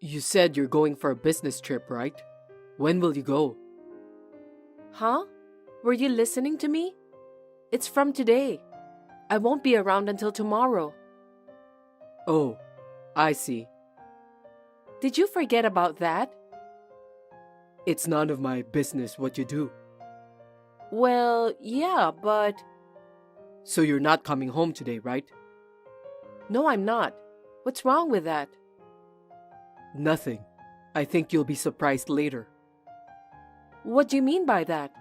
You said you're going for a business trip, right? When will you go? Huh? Were you listening to me? It's from today. I won't be around until tomorrow. Oh, I see. Did you forget about that? It's none of my business what you do. Well, yeah, but... So you're not coming home today, right? No, I'm not. What's wrong with that? Nothing. I think you'll be surprised later. What do you mean by that?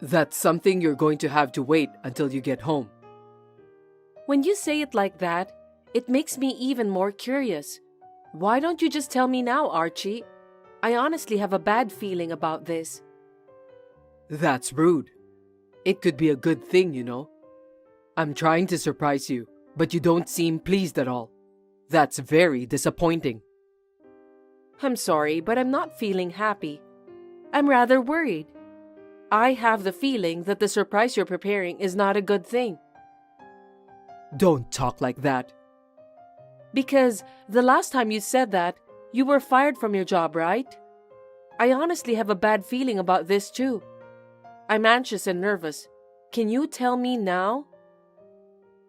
That's something you're going to have to wait until you get home. When you say it like that, it makes me even more curious. Why don't you just tell me now, Archie? I honestly have a bad feeling about this. That's rude. It could be a good thing, you know. I'm trying to surprise you, but you don't seem pleased at all. That's very disappointing. I'm sorry, but I'm not feeling happy. I'm rather worried. I have the feeling that the surprise you're preparing is not a good thing. Don't talk like that. Because the last time you said that, you were fired from your job, right? I honestly have a bad feeling about this too. I'm anxious and nervous. Can you tell me now?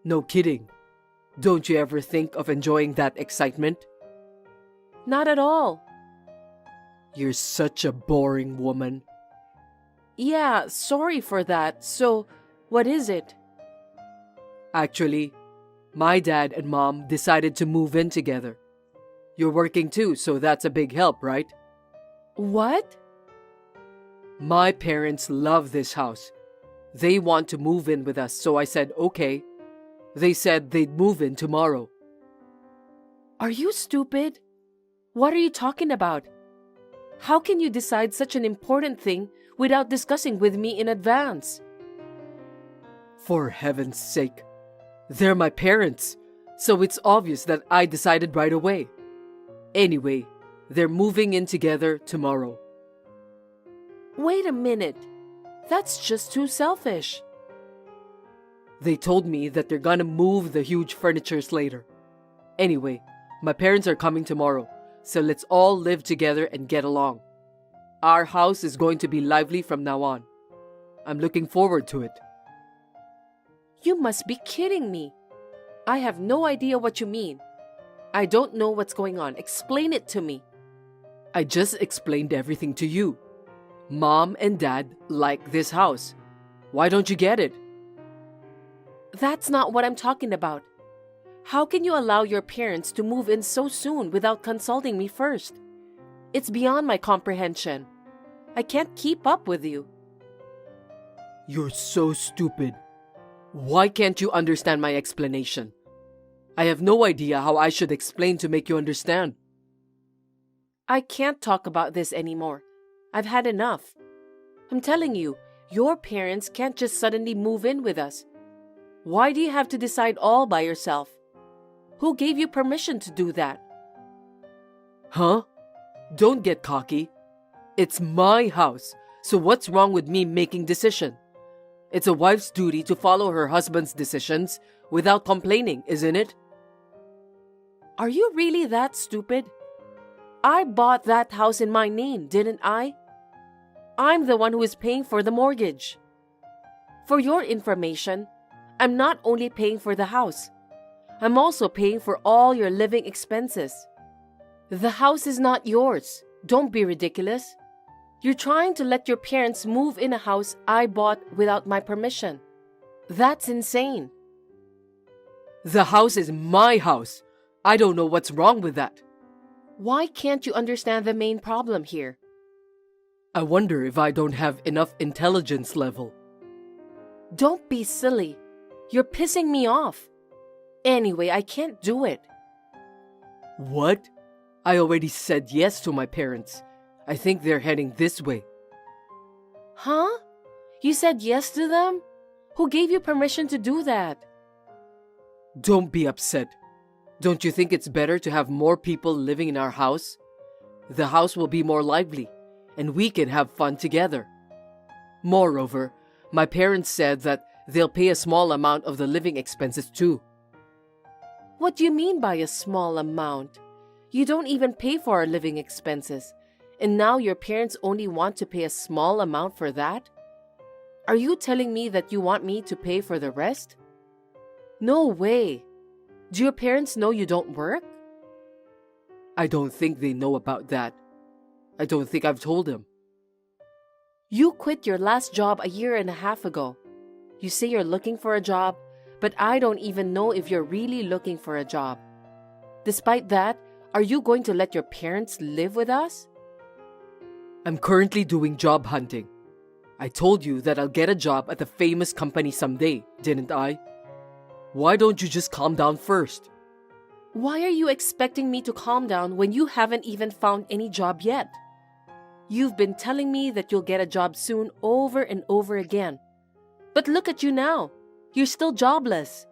No kidding. Don't you ever think of enjoying that excitement? Not at all. You're such a boring woman. Yeah, sorry for that. So, what is it? Actually, my dad and mom decided to move in together. You're working too, so that's a big help, right? What? My parents love this house. They want to move in with us, so I said okay. They said they'd move in tomorrow. Are you stupid? What are you talking about? How can you decide such an important thing without discussing with me in advance? For heaven's sake. They're my parents, so it's obvious that I decided right away. Anyway, they're moving in together tomorrow. Wait a minute. That's just too selfish. They told me that they're gonna move the huge furnitures later. Anyway, my parents are coming tomorrow, so let's all live together and get along. Our house is going to be lively from now on. I'm looking forward to it. You must be kidding me. I have no idea what you mean. I don't know what's going on. Explain it to me. I just explained everything to you. Mom and Dad like this house. Why don't you get it? That's not what I'm talking about. How can you allow your parents to move in so soon without consulting me first? It's beyond my comprehension. I can't keep up with you. You're so stupid. Why can't you understand my explanation? I have no idea how I should explain to make you understand. I can't talk about this anymore. I've had enough. I'm telling you, your parents can't just suddenly move in with us. Why do you have to decide all by yourself? Who gave you permission to do that? Huh? Don't get cocky. It's my house, so what's wrong with me making decision? It's a wife's duty to follow her husband's decisions without complaining, isn't it? Are you really that stupid? I bought that house in my name, didn't I? I'm the one who is paying for the mortgage. For your information, I'm not only paying for the house, I'm also paying for all your living expenses. The house is not yours. Don't be ridiculous. You're trying to let your parents move in a house I bought without my permission. That's insane. The house is my house. I don't know what's wrong with that. Why can't you understand the main problem here? I wonder if I don't have enough intelligence level. Don't be silly. You're pissing me off. Anyway, I can't do it. What? I already said yes to my parents. I think they're heading this way. Huh? You said yes to them? Who gave you permission to do that? Don't be upset. Don't you think it's better to have more people living in our house? The house will be more lively, and we can have fun together. Moreover, my parents said that they'll pay a small amount of the living expenses too. What do you mean by a small amount? You don't even pay for our living expenses, and now your parents only want to pay a small amount for that? Are you telling me that you want me to pay for the rest? No way. Do your parents know you don't work? I don't think they know about that. I don't think I've told them. You quit your last job a year and a half ago. You say you're looking for a job, but I don't even know if you're really looking for a job. Despite that, are you going to let your parents live with us? I'm currently doing job hunting. I told you that I'll get a job at a famous company someday, didn't I? Why don't you just calm down first? Why are you expecting me to calm down when you haven't even found any job yet? You've been telling me that you'll get a job soon over and over again. But look at you now. You're still jobless.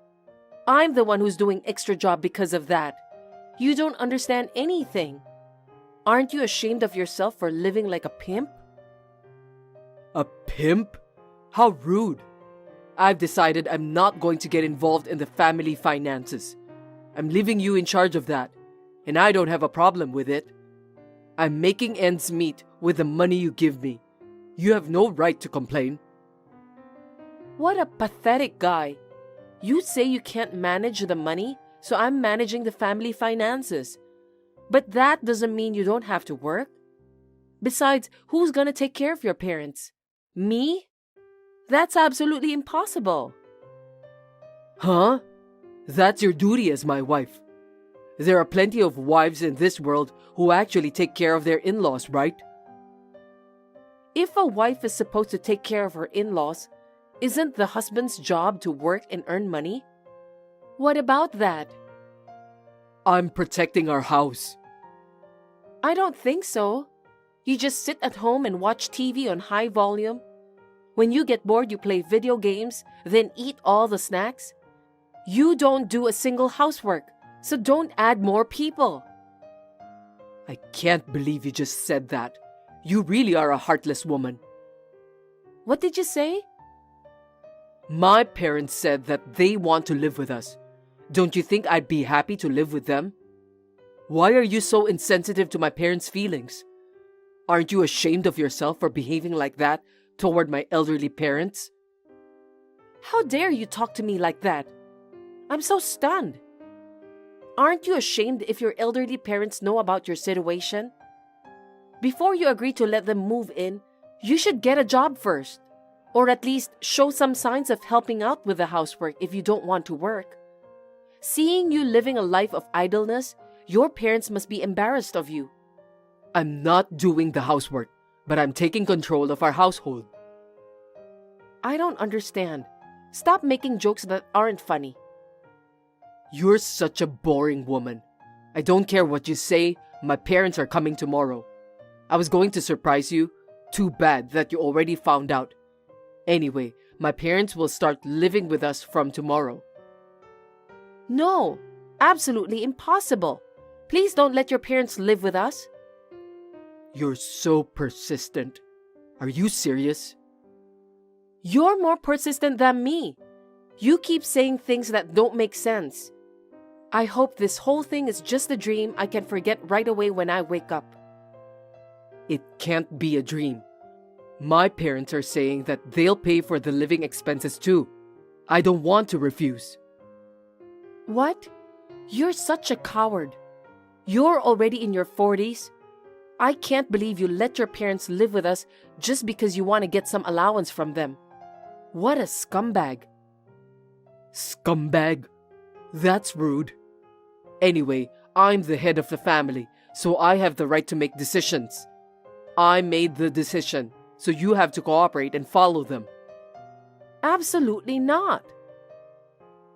I'm the one who's doing extra job because of that. You don't understand anything. Aren't you ashamed of yourself for living like a pimp? A pimp? How rude. I've decided I'm not going to get involved in the family finances. I'm leaving you in charge of that, and I don't have a problem with it. I'm making ends meet with the money you give me. You have no right to complain. What a pathetic guy. You say you can't manage the money, so I'm managing the family finances. But that doesn't mean you don't have to work. Besides, who's gonna take care of your parents? Me? That's absolutely impossible. Huh? That's your duty as my wife. There are plenty of wives in this world who actually take care of their in-laws, right? If a wife is supposed to take care of her in-laws, isn't the husband's job to work and earn money? What about that? I'm protecting our house. I don't think so. You just sit at home and watch TV on high volume. When you get bored, you play video games, then eat all the snacks. You don't do a single housework, so don't add more people. I can't believe you just said that. You really are a heartless woman. What did you say? My parents said that they want to live with us. Don't you think I'd be happy to live with them? Why are you so insensitive to my parents' feelings? Aren't you ashamed of yourself for behaving like that toward my elderly parents? How dare you talk to me like that? I'm so stunned. Aren't you ashamed if your elderly parents know about your situation? Before you agree to let them move in, you should get a job first. Or at least show some signs of helping out with the housework if you don't want to work. Seeing you living a life of idleness, your parents must be embarrassed of you. I'm not doing the housework, but I'm taking control of our household. I don't understand. Stop making jokes that aren't funny. You're such a boring woman. I don't care what you say, my parents are coming tomorrow. I was going to surprise you. Too bad that you already found out. Anyway, my parents will start living with us from tomorrow. No, absolutely impossible. Please don't let your parents live with us. You're so persistent. Are you serious? You're more persistent than me. You keep saying things that don't make sense. I hope this whole thing is just a dream I can forget right away when I wake up. It can't be a dream. My parents are saying that they'll pay for the living expenses too. I don't want to refuse. What? You're such a coward. You're already in your 40s. I can't believe you let your parents live with us just because you want to get some allowance from them. What a scumbag. Scumbag? That's rude. Anyway, I'm the head of the family, so I have the right to make decisions. I made the decision, so you have to cooperate and follow them. Absolutely not.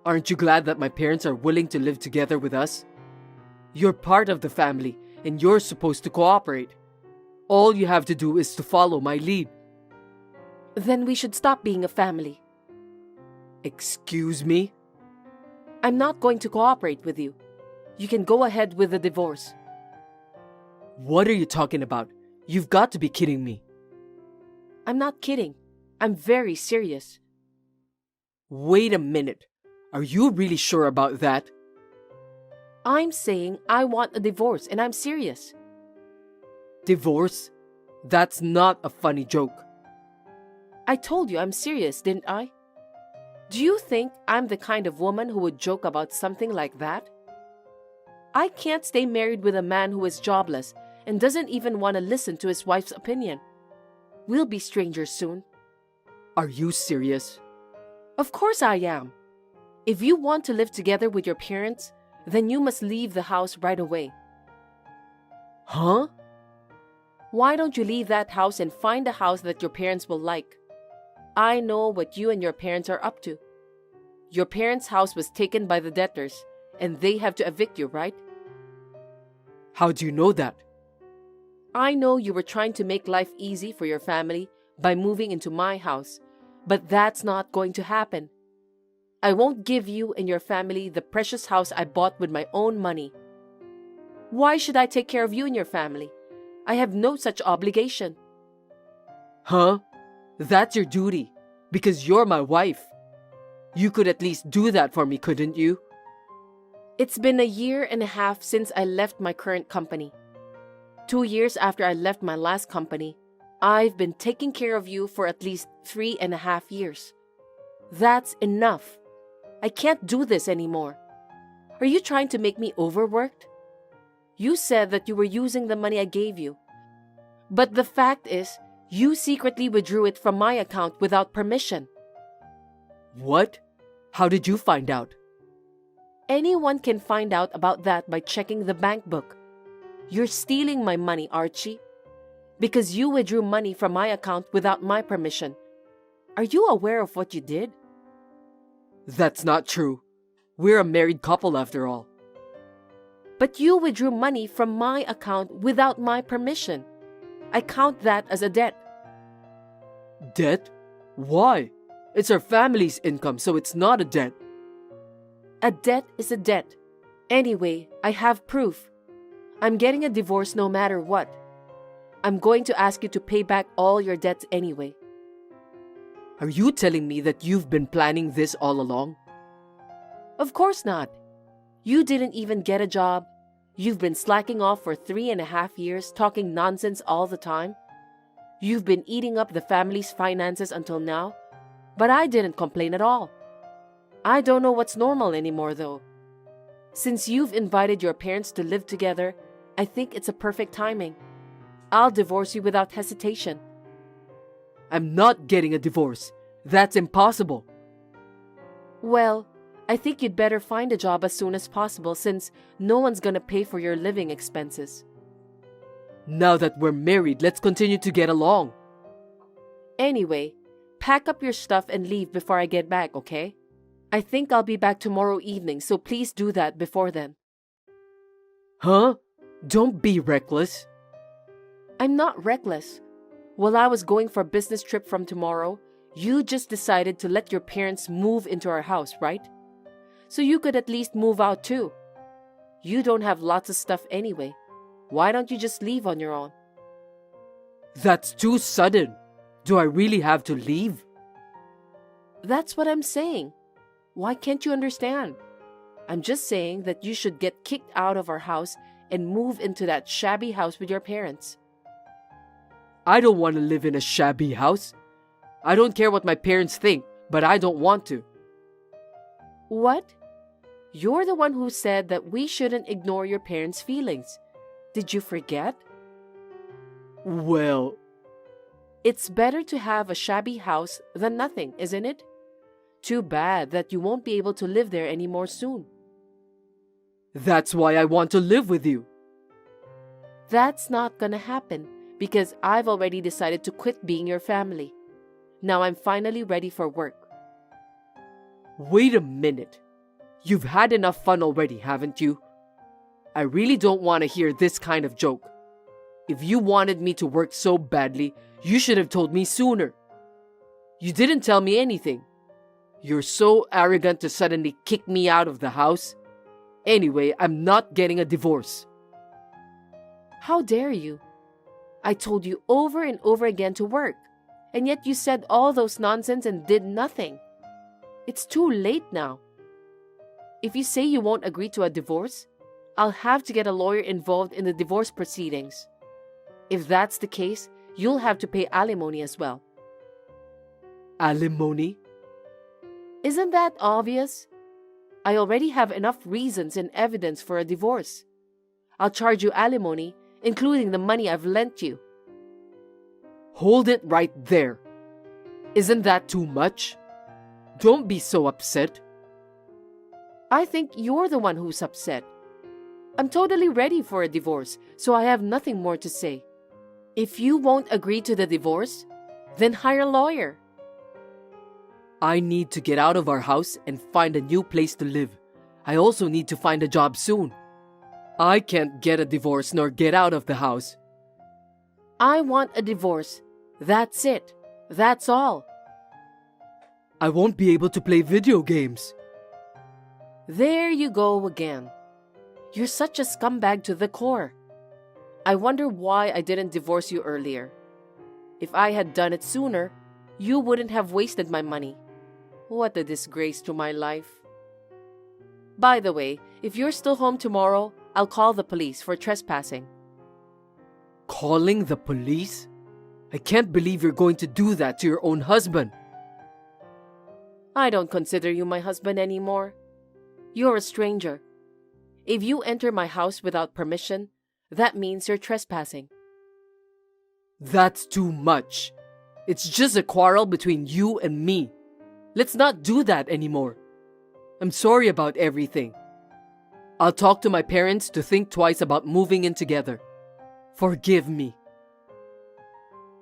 Aren't you glad that my parents are willing to live together with us? You're part of the family, and you're supposed to cooperate. All you have to do is to follow my lead. Then we should stop being a family. Excuse me? I'm not going to cooperate with you. You can go ahead with the divorce. What are you talking about? You've got to be kidding me. I'm not kidding. I'm very serious. Wait a minute. Are you really sure about that? I'm saying I want a divorce and I'm serious. Divorce? That's not a funny joke. I told you I'm serious, didn't I? Do you think I'm the kind of woman who would joke about something like that? I can't stay married with a man who is jobless and doesn't even want to listen to his wife's opinion. We'll be strangers soon. Are you serious? Of course I am. If you want to live together with your parents, then you must leave the house right away. Huh? Why don't you leave that house and find a house that your parents will like? I know what you and your parents are up to. Your parents' house was taken by the debtors, and they have to evict you, right? How do you know that? I know you were trying to make life easy for your family by moving into my house, but that's not going to happen. I won't give you and your family the precious house I bought with my own money. Why should I take care of you and your family? I have no such obligation. Huh? That's your duty, because you're my wife. You could at least do that for me, couldn't you? It's been 1.5 years since I left my current company. 2 years after I left my last company, I've been taking care of you for at least 3.5 years. That's enough. I can't do this anymore. Are you trying to make me overworked? You said that you were using the money I gave you. But the fact is, you secretly withdrew it from my account without permission. What? How did you find out? Anyone can find out about that by checking the bank book. You're stealing my money, Archie. Because you withdrew money from my account without my permission. Are you aware of what you did? That's not true. We're a married couple after all. But you withdrew money from my account without my permission. I count that as a debt. Debt? Why? It's our family's income, so it's not a debt. A debt is a debt. Anyway, I have proof. I'm getting a divorce no matter what. I'm going to ask you to pay back all your debts anyway. Are you telling me that you've been planning this all along? Of course not. You didn't even get a job. You've been slacking off for 3.5 years, talking nonsense all the time. You've been eating up the family's finances until now, but I didn't complain at all. I don't know what's normal anymore, though. Since you've invited your parents to live together, I think it's a perfect timing. I'll divorce you without hesitation. I'm not getting a divorce. That's impossible. Well, I think you'd better find a job as soon as possible since no one's gonna pay for your living expenses. Now that we're married, let's continue to get along. Anyway, pack up your stuff and leave before I get back, okay? I think I'll be back tomorrow evening, so please do that before then. Huh? Don't be reckless. I'm not reckless. While I was going for a business trip from tomorrow, you just decided to let your parents move into our house, right? So you could at least move out too. You don't have lots of stuff anyway. Why don't you just leave on your own? That's too sudden. Do I really have to leave? That's what I'm saying. Why can't you understand? I'm just saying that you should get kicked out of our house and move into that shabby house with your parents. I don't want to live in a shabby house. I don't care what my parents think, but I don't want to. What? You're the one who said that we shouldn't ignore your parents' feelings. Did you forget? Well, it's better to have a shabby house than nothing, isn't it? Too bad that you won't be able to live there anymore soon. that's why I want to live with you. That's not gonna happen because I've already decided to quit being your family. Now I'm finally ready for work. Wait a minute. You've had enough fun already, haven't you? I really don't want to hear this kind of joke. If you wanted me to work so badly, you should have told me sooner. You didn't tell me anything. You're so arrogant to suddenly kick me out of the house. Anyway, I'm not getting a divorce. How dare you? I told you over and over again to work, and yet you said all those nonsense and did nothing. It's too late now. If you say you won't agree to a divorce, I'll have to get a lawyer involved in the divorce proceedings. If that's the case, you'll have to pay alimony as well. Alimony? Isn't that obvious? I already have enough reasons and evidence for a divorce. I'll charge you alimony, including the money I've lent you. Hold it right there. Isn't that too much? Don't be so upset. I think you're the one who's upset. I'm totally ready for a divorce, so I have nothing more to say. If you won't agree to the divorce, then hire a lawyer. I need to get out of our house and find a new place to live. I also need to find a job soon. I can't get a divorce nor get out of the house. I want a divorce. That's it. That's all. I won't be able to play video games. There you go again. You're such a scumbag to the core. I wonder why I didn't divorce you earlier. If I had done it sooner, you wouldn't have wasted my money. What a disgrace to my life. By the way, if you're still home tomorrow, I'll call the police for trespassing. Calling the police? I can't believe you're going to do that to your own husband. I don't consider you my husband anymore. You're a stranger. If you enter my house without permission, that means you're trespassing. That's too much. It's just a quarrel between you and me. Let's not do that anymore. I'm sorry about everything. I'll talk to my parents to think twice about moving in together. Forgive me.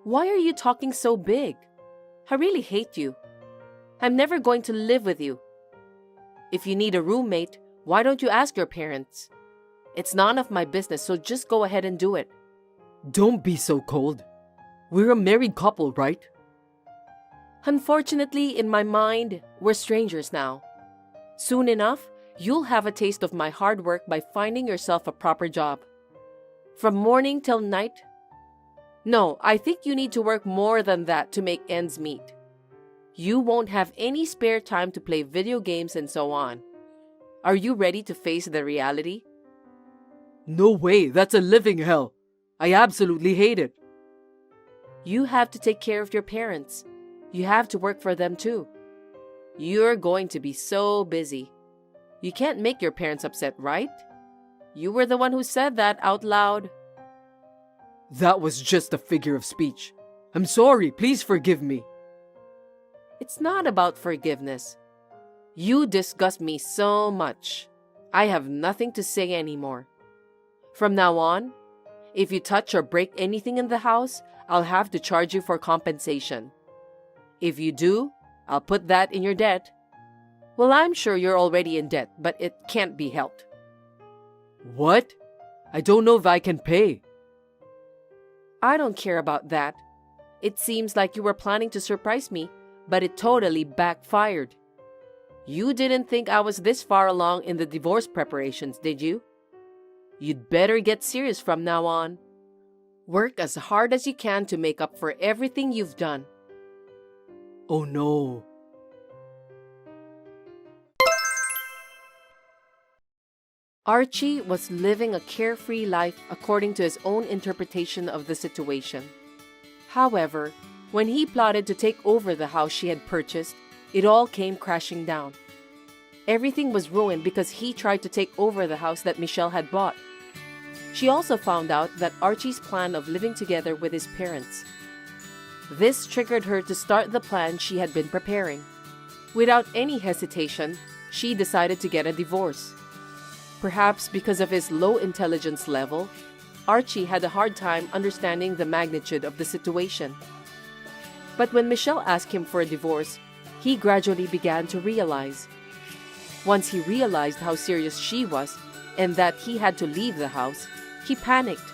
Why are you talking so big? I really hate you. I'm never going to live with you. If you need a roommate, why don't you ask your parents? It's none of my business, so just go ahead and do it. Don't be so cold. We're a married couple, right? Unfortunately, in my mind, we're strangers now. Soon enough, you'll have a taste of my hard work by finding yourself a proper job. From morning till night. No, I think you need to work more than that to make ends meet. You won't have any spare time to play video games and so on. Are you ready to face the reality? No way, that's a living hell. I absolutely hate it. You have to take care of your parents. You have to work for them too. You're going to be so busy. You can't make your parents upset, right? You were the one who said that out loud. That was just a figure of speech. I'm sorry, please forgive me. It's not about forgiveness. You disgust me so much. I have nothing to say anymore. From now on, if you touch or break anything in the house, I'll have to charge you for compensation. If you do, I'll put that in your debt. Well, I'm sure you're already in debt, but it can't be helped. What? I don't know if I can pay. I don't care about that. It seems like you were planning to surprise me, but it totally backfired. You didn't think I was this far along in the divorce preparations, did you? You'd better get serious from now on. Work as hard as you can to make up for everything you've done. Oh no. Archie was living a carefree life according to his own interpretation of the situation. However, when he plotted to take over the house she had purchased, it all came crashing down. Everything was ruined because he tried to take over the house that Michelle had bought. She also found out that Archie's plan of living together with his parents. This triggered her to start the plan she had been preparing. Without any hesitation, she decided to get a divorce. Perhaps because of his low intelligence level, Archie had a hard time understanding the magnitude of the situation. But when Michelle asked him for a divorce, he gradually began to realize. Once he realized how serious she was and that he had to leave the house, he panicked.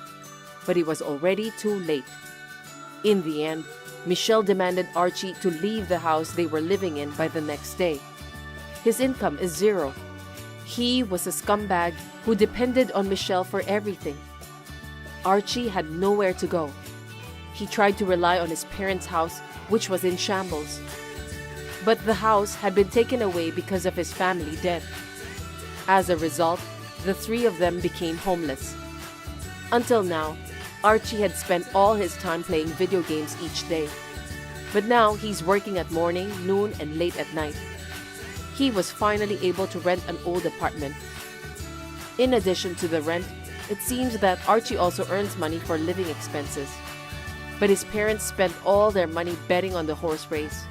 But it was already too late. In the end, Michelle demanded Archie to leave the house they were living in by the next day. His income is zero. He was a scumbag who depended on Michelle for everything. Archie had nowhere to go. He tried to rely on his parents' house, which was in shambles. But the house had been taken away because of his family debt. As a result, the three of them became homeless. Until now, Archie had spent all his time playing video games each day. But now he's working at morning, noon, and late at night. He was finally able to rent an old apartment. In addition to the rent, it seems that Archie also earns money for living expenses. But his parents spent all their money betting on the horse race.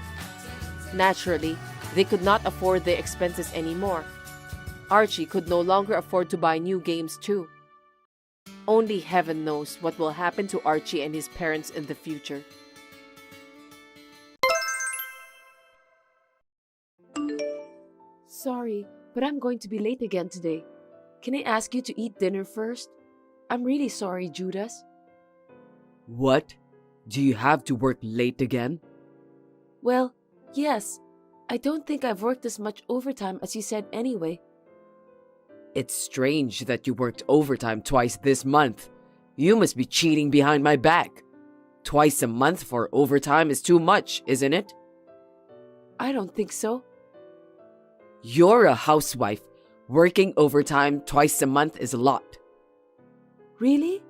Naturally, they could not afford their expenses anymore. Archie could no longer afford to buy new games too. Only heaven knows what will happen to Archie and his parents in the future. Sorry, but I'm going to be late again today. Can I ask you to eat dinner first? I'm really sorry, Judas. What? Do you have to work late again? Well, yes. I don't think I've worked as much overtime as you said anyway. It's strange that you worked overtime twice this month. You must be cheating behind my back. Twice a month for overtime is too much, isn't it? I don't think so. You're a housewife. Working overtime twice a month is a lot. Really?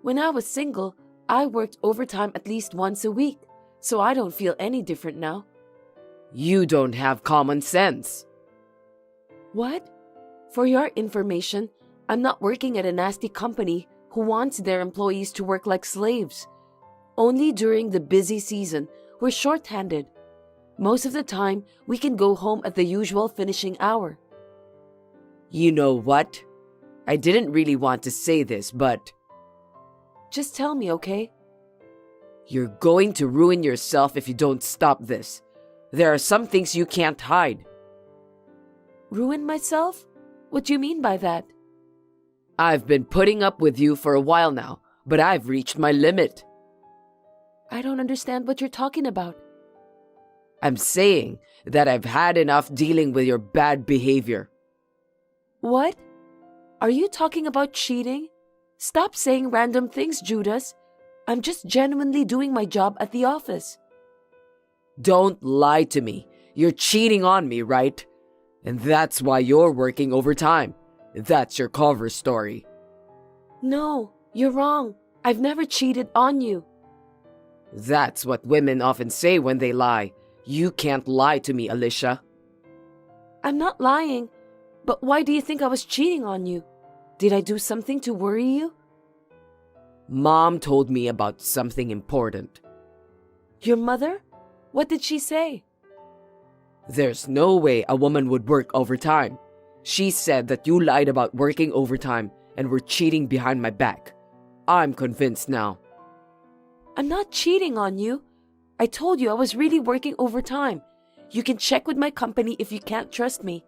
When I was single, I worked overtime at least once a week, so I don't feel any different now. You don't have common sense. What? For your information, I'm not working at a nasty company who wants their employees to work like slaves. Only during the busy season, we're short-handed. Most of the time, we can go home at the usual finishing hour. You know what? I didn't really want to say this, but... Just tell me, okay? You're going to ruin yourself if you don't stop this. There are some things you can't hide. Ruin myself? What do you mean by that? I've been putting up with you for a while now, but I've reached my limit. I don't understand what you're talking about. I'm saying that I've had enough dealing with your bad behavior. What? Are you talking about cheating? Stop saying random things, Judas. I'm just genuinely doing my job at the office. Don't lie to me. You're cheating on me, right? And that's why you're working overtime. That's your cover story. No, you're wrong. I've never cheated on you. That's what women often say when they lie. You can't lie to me, Alicia. I'm not lying. But why do you think I was cheating on you? Did I do something to worry you? Mom told me about something important. Your mother? What did she say? There's no way a woman would work overtime. She said that you lied about working overtime and were cheating behind my back. I'm convinced now. I'm not cheating on you. I told you I was really working overtime. You can check with my company if you can't trust me.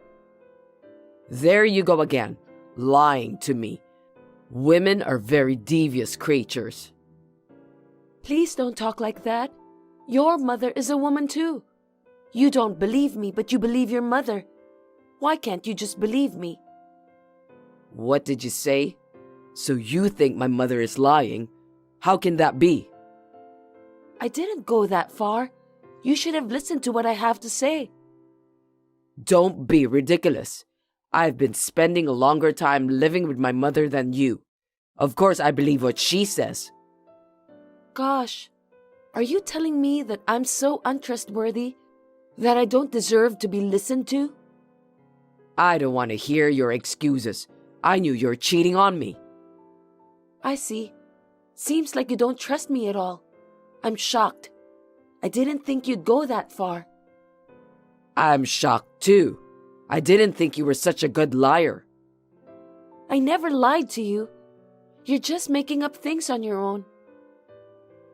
There you go again, lying to me. Women are very devious creatures. Please don't talk like that. Your mother is a woman too. You don't believe me, but you believe your mother. Why can't you just believe me? What did you say? So you think my mother is lying? How can that be? I didn't go that far. You should have listened to what I have to say. Don't be ridiculous. I've been spending a longer time living with my mother than you. Of course, I believe what she says. Gosh, are you telling me that I'm so untrustworthy that I don't deserve to be listened to? I don't want to hear your excuses. I knew you're cheating on me. I see. Seems like you don't trust me at all. I'm shocked. I didn't think you'd go that far. I'm shocked too. I didn't think you were such a good liar. I never lied to you. You're just making up things on your own.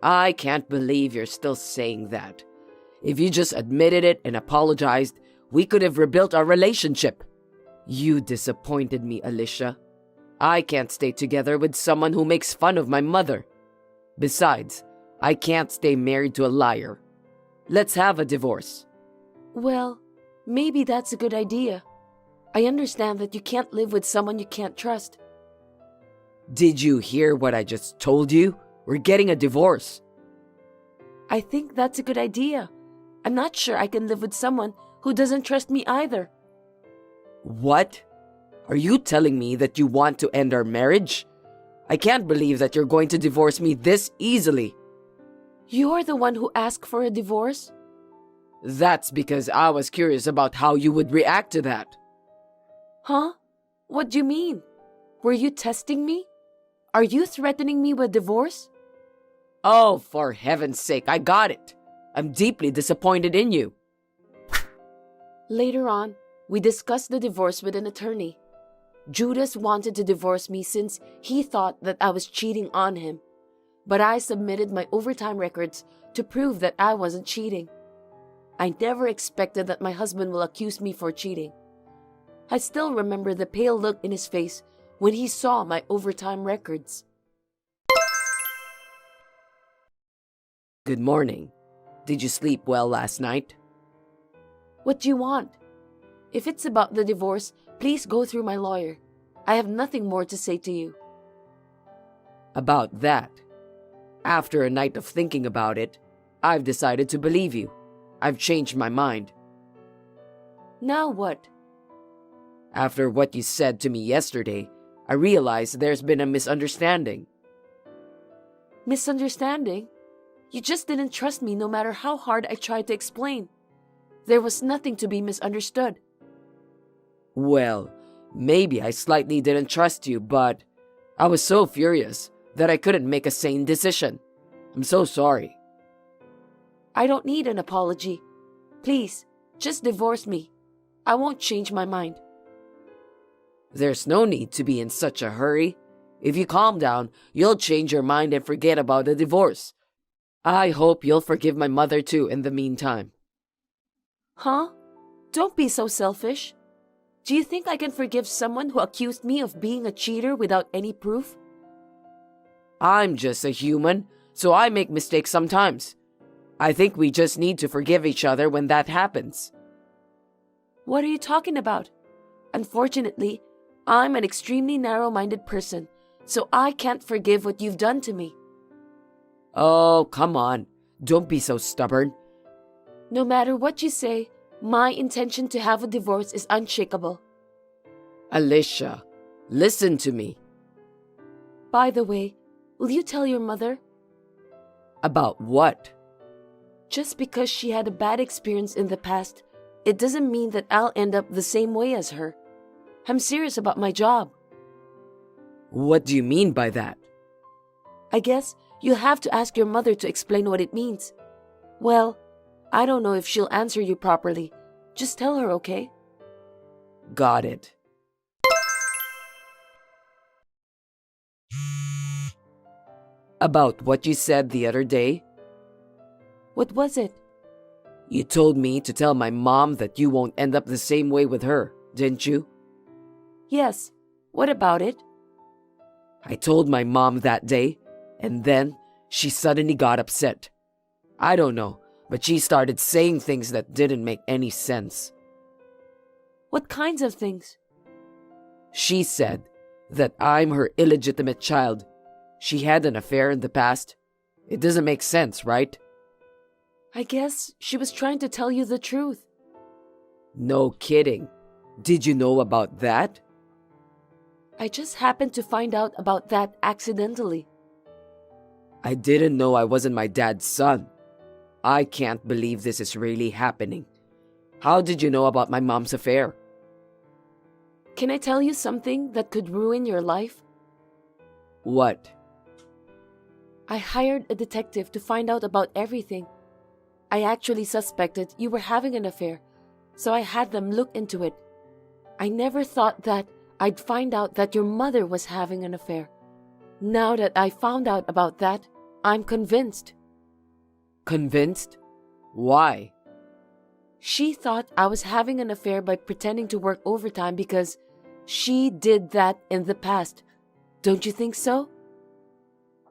I can't believe you're still saying that. If you just admitted it and apologized, we could have rebuilt our relationship. You disappointed me, Alicia. I can't stay together with someone who makes fun of my mother. Besides, I can't stay married to a liar. Let's have a divorce. Well, maybe that's a good idea. I understand that you can't live with someone you can't trust. Did you hear what I just told you? We're getting a divorce. I think that's a good idea. I'm not sure I can live with someone who doesn't trust me either. What? Are you telling me that you want to end our marriage? I can't believe that you're going to divorce me this easily. You're the one who asked for a divorce? That's because I was curious about how you would react to that. Huh? What do you mean? Were you testing me? Are you threatening me with divorce? Oh, for heaven's sake, I got it. I'm deeply disappointed in you. Later on, we discussed the divorce with an attorney. Judas wanted to divorce me since he thought that I was cheating on him. But I submitted my overtime records to prove that I wasn't cheating. I never expected that my husband will accuse me for cheating. I still remember the pale look in his face when he saw my overtime records. Good morning. Did you sleep well last night? What do you want? If it's about the divorce, please go through my lawyer. I have nothing more to say to you. About that. After a night of thinking about it, I've decided to believe you. I've changed my mind. Now what? After what you said to me yesterday, I realized there's been a misunderstanding. Misunderstanding? You just didn't trust me no matter how hard I tried to explain. There was nothing to be misunderstood. Well, maybe I slightly didn't trust you, but I was so furious that I couldn't make a sane decision. I'm so sorry. I don't need an apology. Please, just divorce me. I won't change my mind. There's no need to be in such a hurry. If you calm down, you'll change your mind and forget about the divorce. I hope you'll forgive my mother too in the meantime. Huh? Don't be so selfish. Do you think I can forgive someone who accused me of being a cheater without any proof? I'm just a human, so I make mistakes sometimes. I think we just need to forgive each other when that happens. What are you talking about? Unfortunately, I'm an extremely narrow-minded person, so I can't forgive what you've done to me. Oh, come on. Don't be so stubborn. No matter what you say, my intention to have a divorce is unshakable. Alicia, listen to me. By the way, will you tell your mother? About what? Just because she had a bad experience in the past, it doesn't mean that I'll end up the same way as her. I'm serious about my job. What do you mean by that? I guess you'll have to ask your mother to explain what it means. Well, I don't know if she'll answer you properly. Just tell her, okay? Got it. About what you said the other day? What was it? You told me to tell my mom that you won't end up the same way with her, didn't you? Yes. What about it? I told my mom that day, and then she suddenly got upset. I don't know, but she started saying things that didn't make any sense. What kinds of things? She said that I'm her illegitimate child. She had an affair in the past. It doesn't make sense, right? I guess she was trying to tell you the truth. No kidding. Did you know about that? I just happened to find out about that accidentally. I didn't know I wasn't my dad's son. I can't believe this is really happening. How did you know about my mom's affair? Can I tell you something that could ruin your life? What? I hired a detective to find out about everything. I actually suspected you were having an affair, so I had them look into it. I never thought that I'd find out that your mother was having an affair. Now that I found out about that, I'm convinced. Convinced? Why? She thought I was having an affair by pretending to work overtime because she did that in the past. Don't you think so?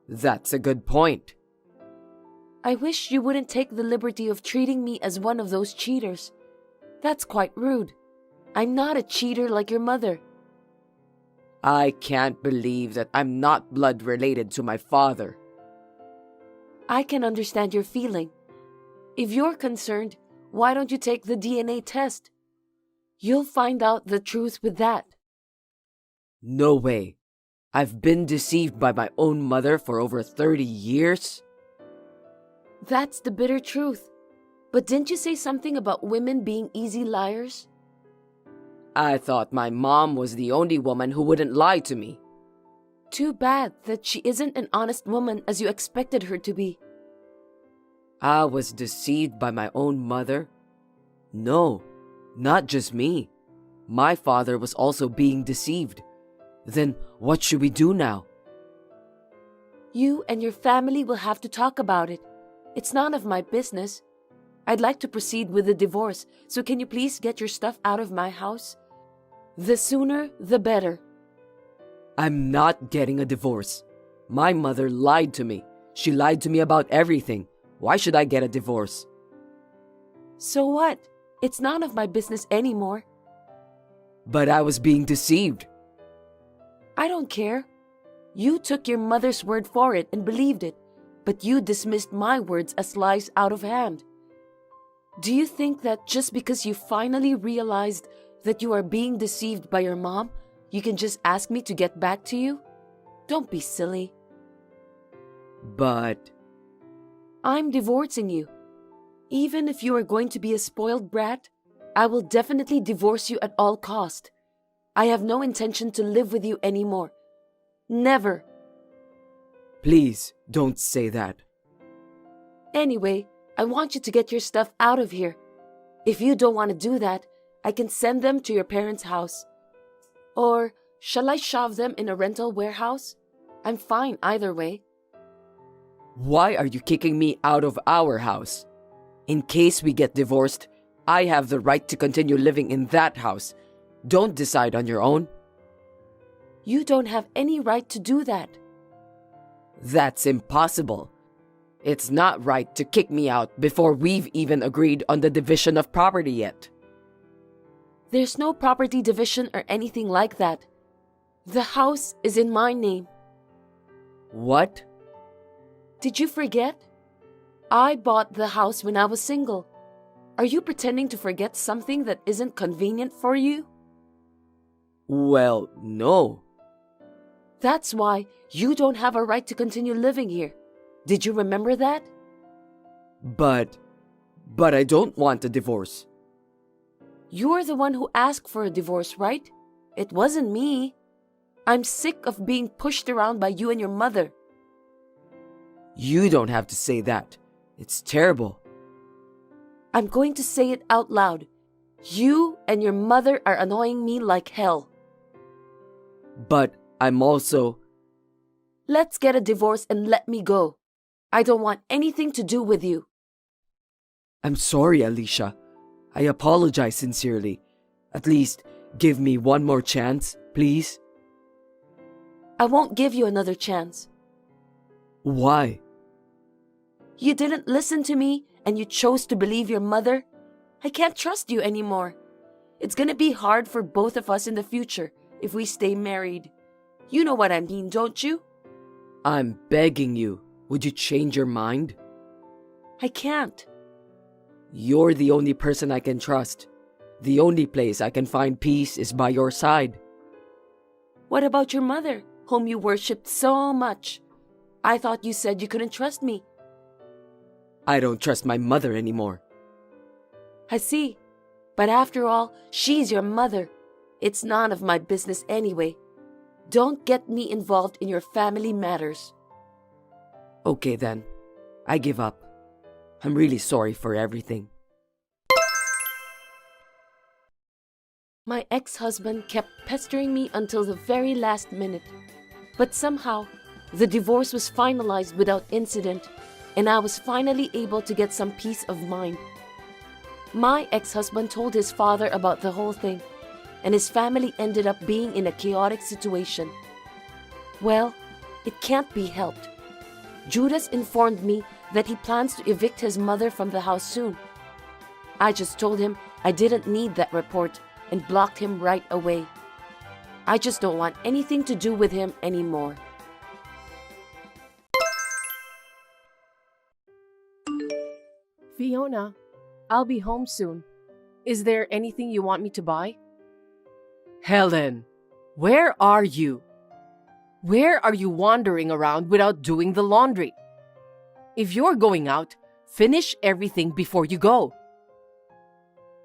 That's a good point. I wish you wouldn't take the liberty of treating me as one of those cheaters. That's quite rude. I'm not a cheater like your mother. I can't believe that I'm not blood related to my father. I can understand your feeling. If you're concerned, why don't you take the DNA test? You'll find out the truth with that. No way. I've been deceived by my own mother for over 30 years? That's the bitter truth. But didn't you say something about women being easy liars? I thought my mom was the only woman who wouldn't lie to me. Too bad that she isn't an honest woman as you expected her to be. I was deceived by my own mother? No, not just me. My father was also being deceived. Then what should we do now? You and your family will have to talk about it. It's none of my business. I'd like to proceed with the divorce, so can you please get your stuff out of my house? The sooner, the better. I'm not getting a divorce. My mother lied to me. She lied to me about everything. Why should I get a divorce? So what? It's none of my business anymore. But I was being deceived. I don't care. You took your mother's word for it and believed it, but you dismissed my words as lies out of hand. Do you think that just because you finally realized that you are being deceived by your mom, you can just ask me to get back to you? Don't be silly. But I'm divorcing you. Even if you are going to be a spoiled brat, I will definitely divorce you at all cost. I have no intention to live with you anymore. Never. please don't say that. Anyway, I want you to get your stuff out of here. If you don't want to do that, I can send them to your parents' house. Or shall I shove them in a rental warehouse? I'm fine either way. Why are you kicking me out of our house? In case we get divorced, I have the right to continue living in that house. Don't decide on your own. You don't have any right to do that. That's impossible. It's not right to kick me out before we've even agreed on the division of property yet. There's no property division or anything like that. The house is in my name. What? Did you forget? I bought the house when I was single. Are you pretending to forget something that isn't convenient for you? Well, no. That's why you don't have a right to continue living here. Did you remember that? But I don't want a divorce. You're the one who asked for a divorce, right? It wasn't me. I'm sick of being pushed around by you and your mother. You don't have to say that. It's terrible. I'm going to say it out loud. You and your mother are annoying me like hell. But I'm also... Let's get a divorce and let me go. I don't want anything to do with you. I'm sorry, Alicia. I apologize sincerely. At least, give me one more chance, please. I won't give you another chance. Why? You didn't listen to me and you chose to believe your mother. I can't trust you anymore. It's gonna be hard for both of us in the future if we stay married. You know what I mean, don't you? I'm begging you. Would you change your mind? I can't. You're the only person I can trust. The only place I can find peace is by your side. What about your mother, whom you worshipped so much? I thought you said you couldn't trust me. I don't trust my mother anymore. I see. But after all, she's your mother. It's none of my business anyway. Don't get me involved in your family matters. Okay then. I give up. I'm really sorry for everything. My ex-husband kept pestering me until the very last minute. But somehow, the divorce was finalized without incident, and I was finally able to get some peace of mind. My ex-husband told his father about the whole thing, and his family ended up being in a chaotic situation. Well, it can't be helped. Judas informed me that he plans to evict his mother from the house soon. I just told him I didn't need that report and blocked him right away. I just don't want anything to do with him anymore. Fiona, I'll be home soon. Is there anything you want me to buy? Helen, Where are you? Where are you wandering around without doing the laundry? If you're going out, finish everything before you go.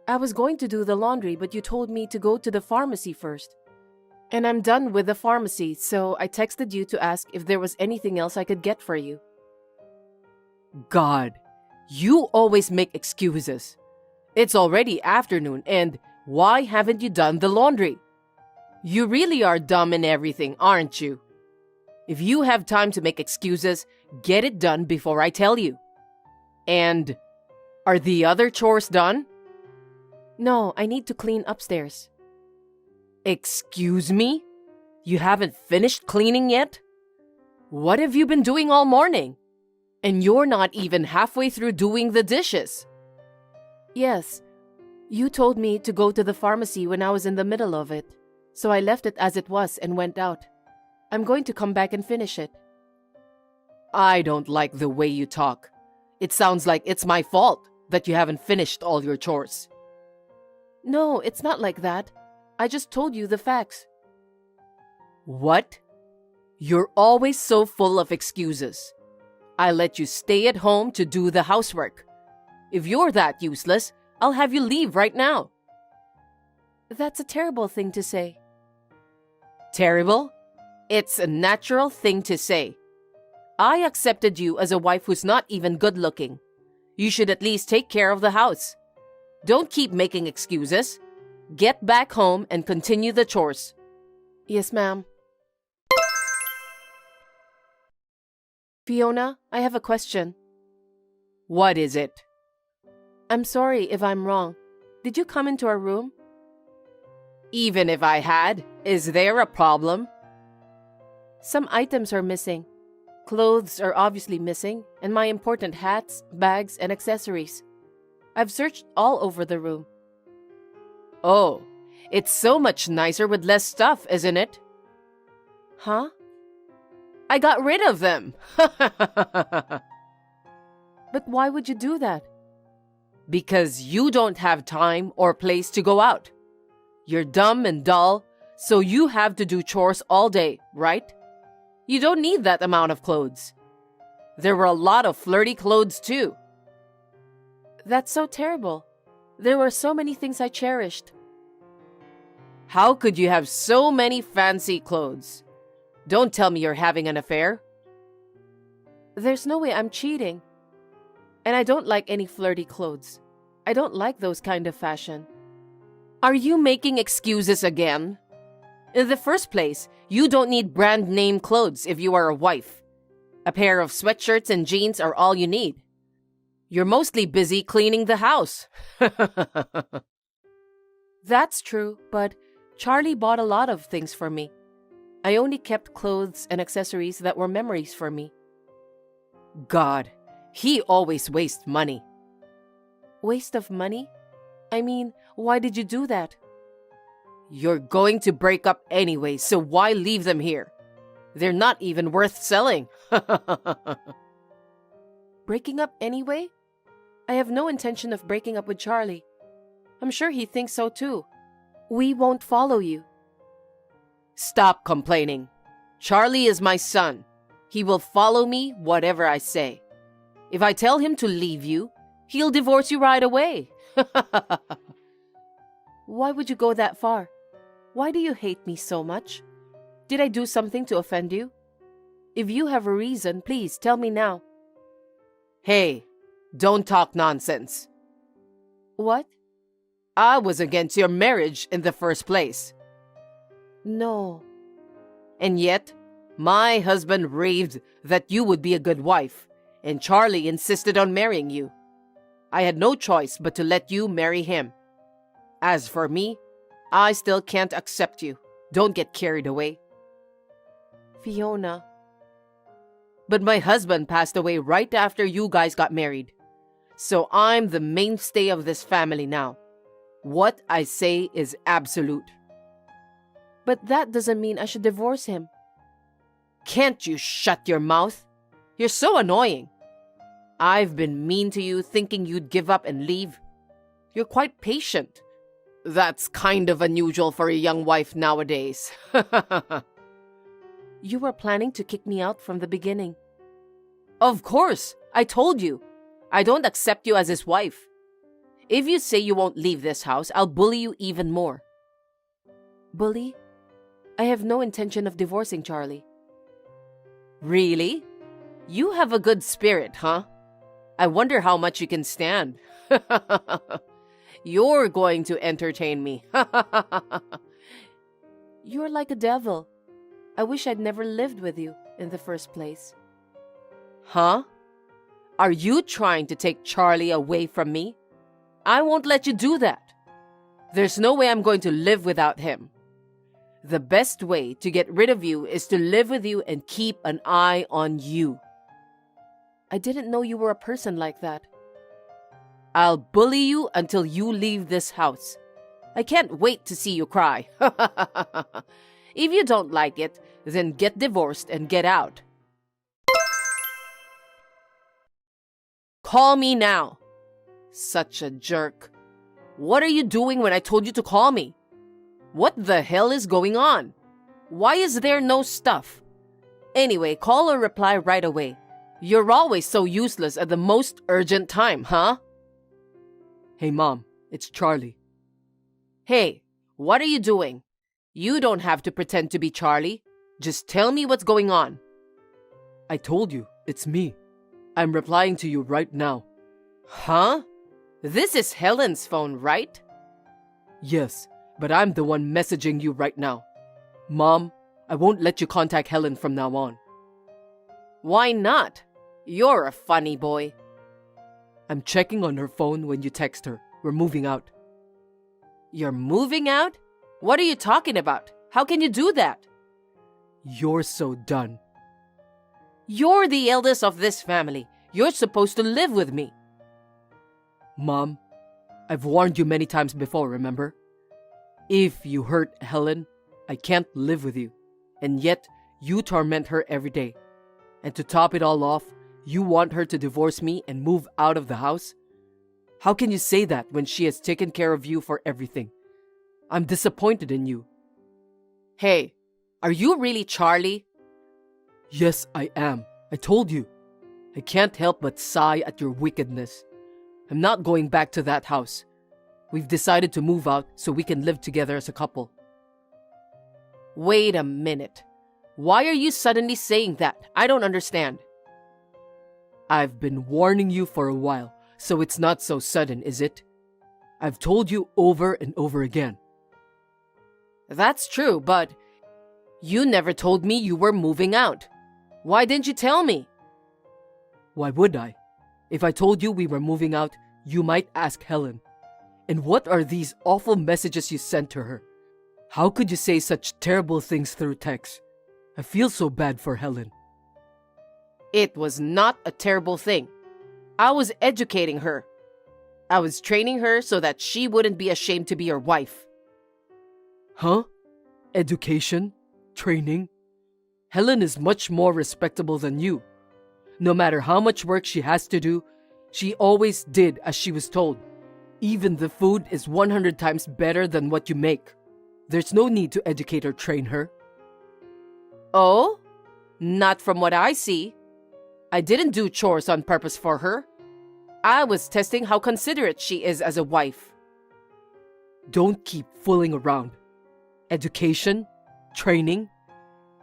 I was going to do the laundry, but you told me to go to the pharmacy first. And I'm done with the pharmacy, so I texted you to ask if there was anything else I could get for you. God, you always make excuses. It's already afternoon, and why haven't you done the laundry? You really are dumb in everything, aren't you? If you have time to make excuses, get it done before I tell you. And are the other chores done? No, I need to clean upstairs. Excuse me? You haven't finished cleaning yet? What have you been doing all morning? And you're not even halfway through doing the dishes. Yes, you told me to go to the pharmacy when I was in the middle of it, so I left it as it was and went out. I'm going to come back and finish it. I don't like the way you talk. It sounds like it's my fault that you haven't finished all your chores. No, it's not like that. I just told you the facts. What? You're always so full of excuses. I let you stay at home to do the housework. If you're that useless, I'll have you leave right now. That's a terrible thing to say. Terrible? It's a natural thing to say. I accepted you as a wife who's not even good looking. You should at least take care of the house. Don't keep making excuses. Get back home and continue the chores. Yes, ma'am. Fiona, I have a question. What is it? I'm sorry if I'm wrong. Did you come into our room? Even if I had, is there a problem? Some items are missing. Clothes are obviously missing, and my important hats, bags, and accessories. I've searched all over the room. Oh, it's so much nicer with less stuff, isn't it? Huh? I got rid of them. But why would you do that? Because you don't have time or place to go out. You're dumb and dull, so you have to do chores all day, right? You don't need that amount of clothes. There were a lot of flirty clothes too. That's so terrible. There were so many things I cherished. How could you have so many fancy clothes? Don't tell me you're having an affair. There's no way I'm cheating. And I don't like any flirty clothes. I don't like those kind of fashion. Are you making excuses again? In the first place, you don't need brand name clothes if you are a wife. A pair of sweatshirts and jeans are all you need. You're mostly busy cleaning the house. That's true, but Charlie bought a lot of things for me. I only kept clothes and accessories that were memories for me. God, he always wastes money. Waste of money? I mean, why did you do that? You're going to break up anyway, so why leave them here? They're not even worth selling. Breaking up anyway? I have no intention of breaking up with Charlie. I'm sure he thinks so too. We won't follow you. Stop complaining. Charlie is my son. He will follow me whatever I say. If I tell him to leave you, he'll divorce you right away. Why would you go that far? Why do you hate me so much? Did I do something to offend you? If you have a reason, please tell me now. Hey, don't talk nonsense. What? I was against your marriage in the first place. No. And yet, my husband raved that you would be a good wife, and Charlie insisted on marrying you. I had no choice but to let you marry him. As for me, I still can't accept you. Don't get carried away. Fiona. But my husband passed away right after you guys got married. So I'm the mainstay of this family now. What I say is absolute. But that doesn't mean I should divorce him. Can't you shut your mouth? You're so annoying. I've been mean to you thinking you'd give up and leave. You're quite patient. That's kind of unusual for a young wife nowadays. You were planning to kick me out from the beginning. Of course, I told you. I don't accept you as his wife. If you say you won't leave this house, I'll bully you even more. Bully? I have no intention of divorcing Charlie. Really? You have a good spirit, huh? I wonder how much you can stand. You're going to entertain me. You're like a devil. I wish I'd never lived with you in the first place. Huh? Are you trying to take Charlie away from me? I won't let you do that. There's no way I'm going to live without him. The best way to get rid of you is to live with you and keep an eye on you. I didn't know you were a person like that. I'll bully you until you leave this house. I can't wait to see you cry. If you don't like it, then get divorced and get out. Call me now. Such a jerk. What are you doing when I told you to call me? What the hell is going on? Why is there no stuff? Anyway, call or reply right away. You're always so useless at the most urgent time, huh? Hey, Mom, it's Charlie. Hey, what are you doing? You don't have to pretend to be Charlie. Just tell me what's going on. I told you, it's me. I'm replying to you right now. Huh? This is Helen's phone, right? Yes, but I'm the one messaging you right now. Mom, I won't let you contact Helen from now on. Why not? You're a funny boy. I'm checking on her phone when you text her. We're moving out. You're moving out? What are you talking about? How can you do that? You're so done. You're the eldest of this family. You're supposed to live with me. Mom, I've warned you many times before, remember? If you hurt Helen, I can't live with you. And yet, you torment her every day. And to top it all off, you want her to divorce me and move out of the house? How can you say that when she has taken care of you for everything? I'm disappointed in you. Hey, are you really Charlie? Yes, I am. I told you. I can't help but sigh at your wickedness. I'm not going back to that house. We've decided to move out so we can live together as a couple. Wait a minute. Why are you suddenly saying that? I don't understand. I've been warning you for a while, so it's not so sudden, is it? I've told you over and over again. That's true, but you never told me you were moving out. Why didn't you tell me? Why would I? If I told you we were moving out, you might ask Helen. And what are these awful messages you sent to her? How could you say such terrible things through text? I feel so bad for Helen. It was not a terrible thing. I was educating her. I was training her so that she wouldn't be ashamed to be your wife. Huh? Education? Training? Helen is much more respectable than you. No matter how much work she has to do, she always did as she was told. Even the food is 100 times better than what you make. There's no need to educate or train her. Oh? Not from what I see. I didn't do chores on purpose for her. I was testing how considerate she is as a wife. Don't keep fooling around. Education? Training?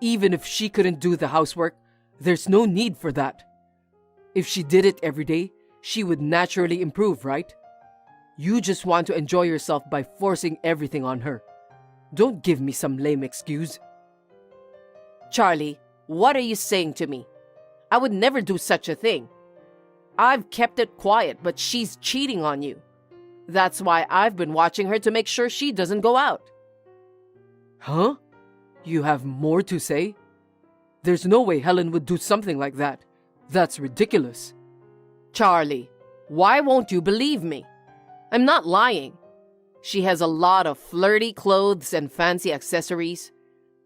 Even if she couldn't do the housework, there's no need for that. If she did it every day, she would naturally improve, right? You just want to enjoy yourself by forcing everything on her. Don't give me some lame excuse. Charlie, what are you saying to me? I would never do such a thing. I've kept it quiet, but she's cheating on you. That's why I've been watching her to make sure she doesn't go out. Huh? You have more to say? There's no way Helen would do something like that. That's ridiculous. Charlie, why won't you believe me? I'm not lying. She has a lot of flirty clothes and fancy accessories.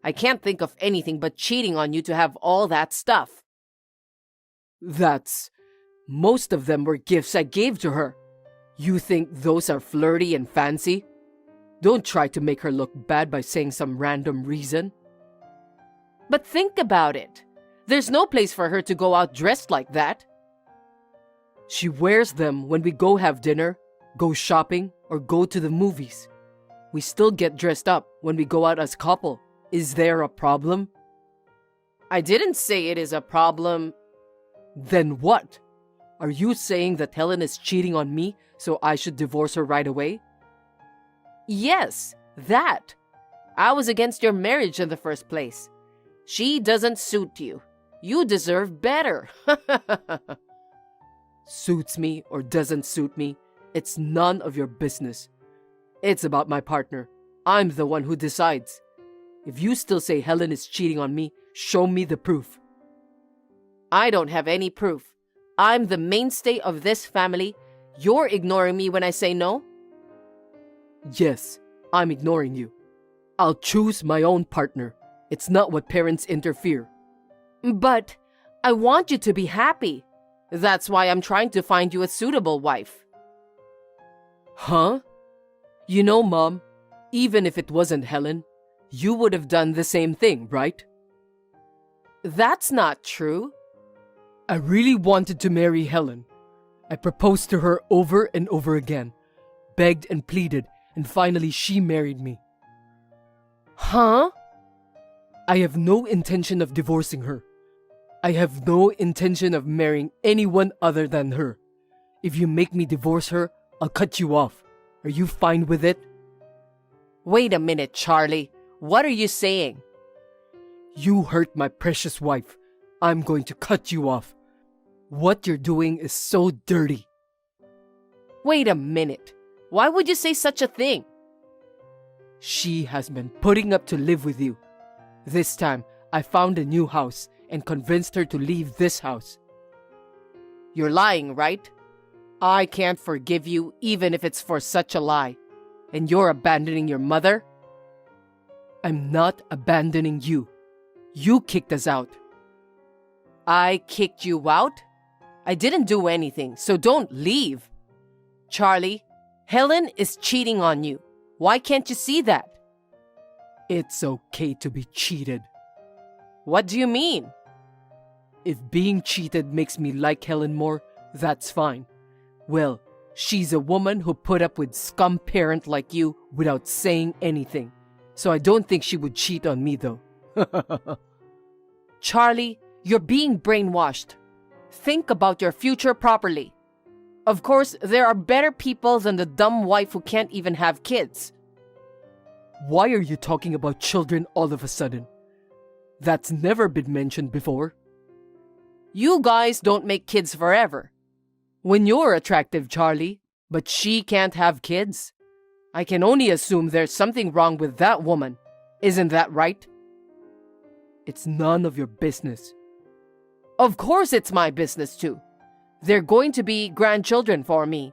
I can't think of anything but cheating on you to have all that stuff. Most of them were gifts I gave to her. You think those are flirty and fancy? Don't try to make her look bad by saying some random reason. But think about it. There's no place for her to go out dressed like that. She wears them when we go have dinner, go shopping, or go to the movies. We still get dressed up when we go out as a couple. Is there a problem? I didn't say it is a problem. Then what? Are you saying that Helen is cheating on me, so I should divorce her right away? Yes, that. I was against your marriage in the first place. She doesn't suit you. You deserve better. Suits me or doesn't suit me, it's none of your business. It's about my partner. I'm the one who decides. If you still say Helen is cheating on me, show me the proof. I don't have any proof. I'm the mainstay of this family. You're ignoring me when I say no? Yes, I'm ignoring you. I'll choose my own partner. It's not what parents interfere. But I want you to be happy. That's why I'm trying to find you a suitable wife. Huh? You know, Mom, even if it wasn't Helen, you would have done the same thing, right? That's not true. I really wanted to marry Helen. I proposed to her over and over again, begged and pleaded, and finally she married me. Huh? I have no intention of divorcing her. I have no intention of marrying anyone other than her. If you make me divorce her, I'll cut you off. Are you fine with it? Wait a minute, Charlie. What are you saying? You hurt my precious wife. I'm going to cut you off. What you're doing is so dirty. Wait a minute. Why would you say such a thing? She has been putting up to live with you. This time, I found a new house and convinced her to leave this house. You're lying, right? I can't forgive you even if it's for such a lie. And you're abandoning your mother? I'm not abandoning you. You kicked us out. I kicked you out? I didn't do anything, so don't leave. Charlie, Helen is cheating on you. Why can't you see that? It's okay to be cheated. What do you mean? If being cheated makes me like Helen more, that's fine. Well, she's a woman who put up with scum parent like you without saying anything. So I don't think she would cheat on me though. Charlie, you're being brainwashed. Think about your future properly. Of course, there are better people than the dumb wife who can't even have kids. Why are you talking about children all of a sudden? That's never been mentioned before. You guys don't make kids forever. When you're attractive, Charlie, but she can't have kids, I can only assume there's something wrong with that woman. Isn't that right? It's none of your business. Of course it's my business too. They're going to be grandchildren for me.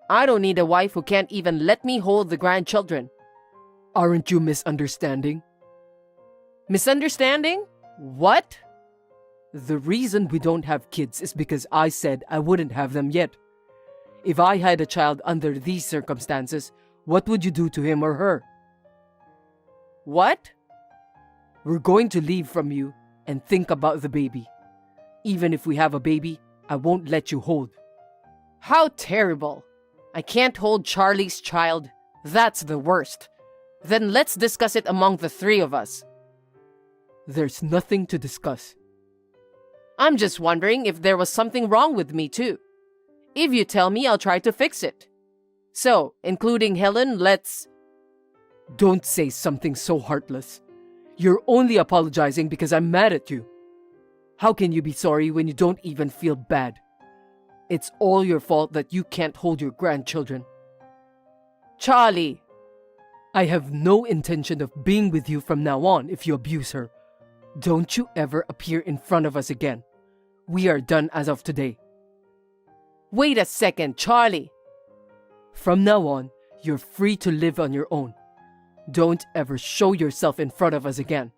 I don't need a wife who can't even let me hold the grandchildren. Aren't you misunderstanding? Misunderstanding? What? The reason we don't have kids is because I said I wouldn't have them yet. If I had a child under these circumstances, what would you do to him or her? What? We're going to leave from you and think about the baby. Even if we have a baby, I won't let you hold. How terrible. I can't hold Charlie's child. That's the worst. Then let's discuss it among the three of us. There's nothing to discuss. I'm just wondering if there was something wrong with me too. If you tell me, I'll try to fix it. So, including Helen, let's... Don't say something so heartless. You're only apologizing because I'm mad at you. How can you be sorry when you don't even feel bad? It's all your fault that you can't hold your grandchildren. Charlie! I have no intention of being with you from now on if you abuse her. Don't you ever appear in front of us again. We are done as of today. Wait a second, Charlie. From now on, you're free to live on your own. Don't ever show yourself in front of us again.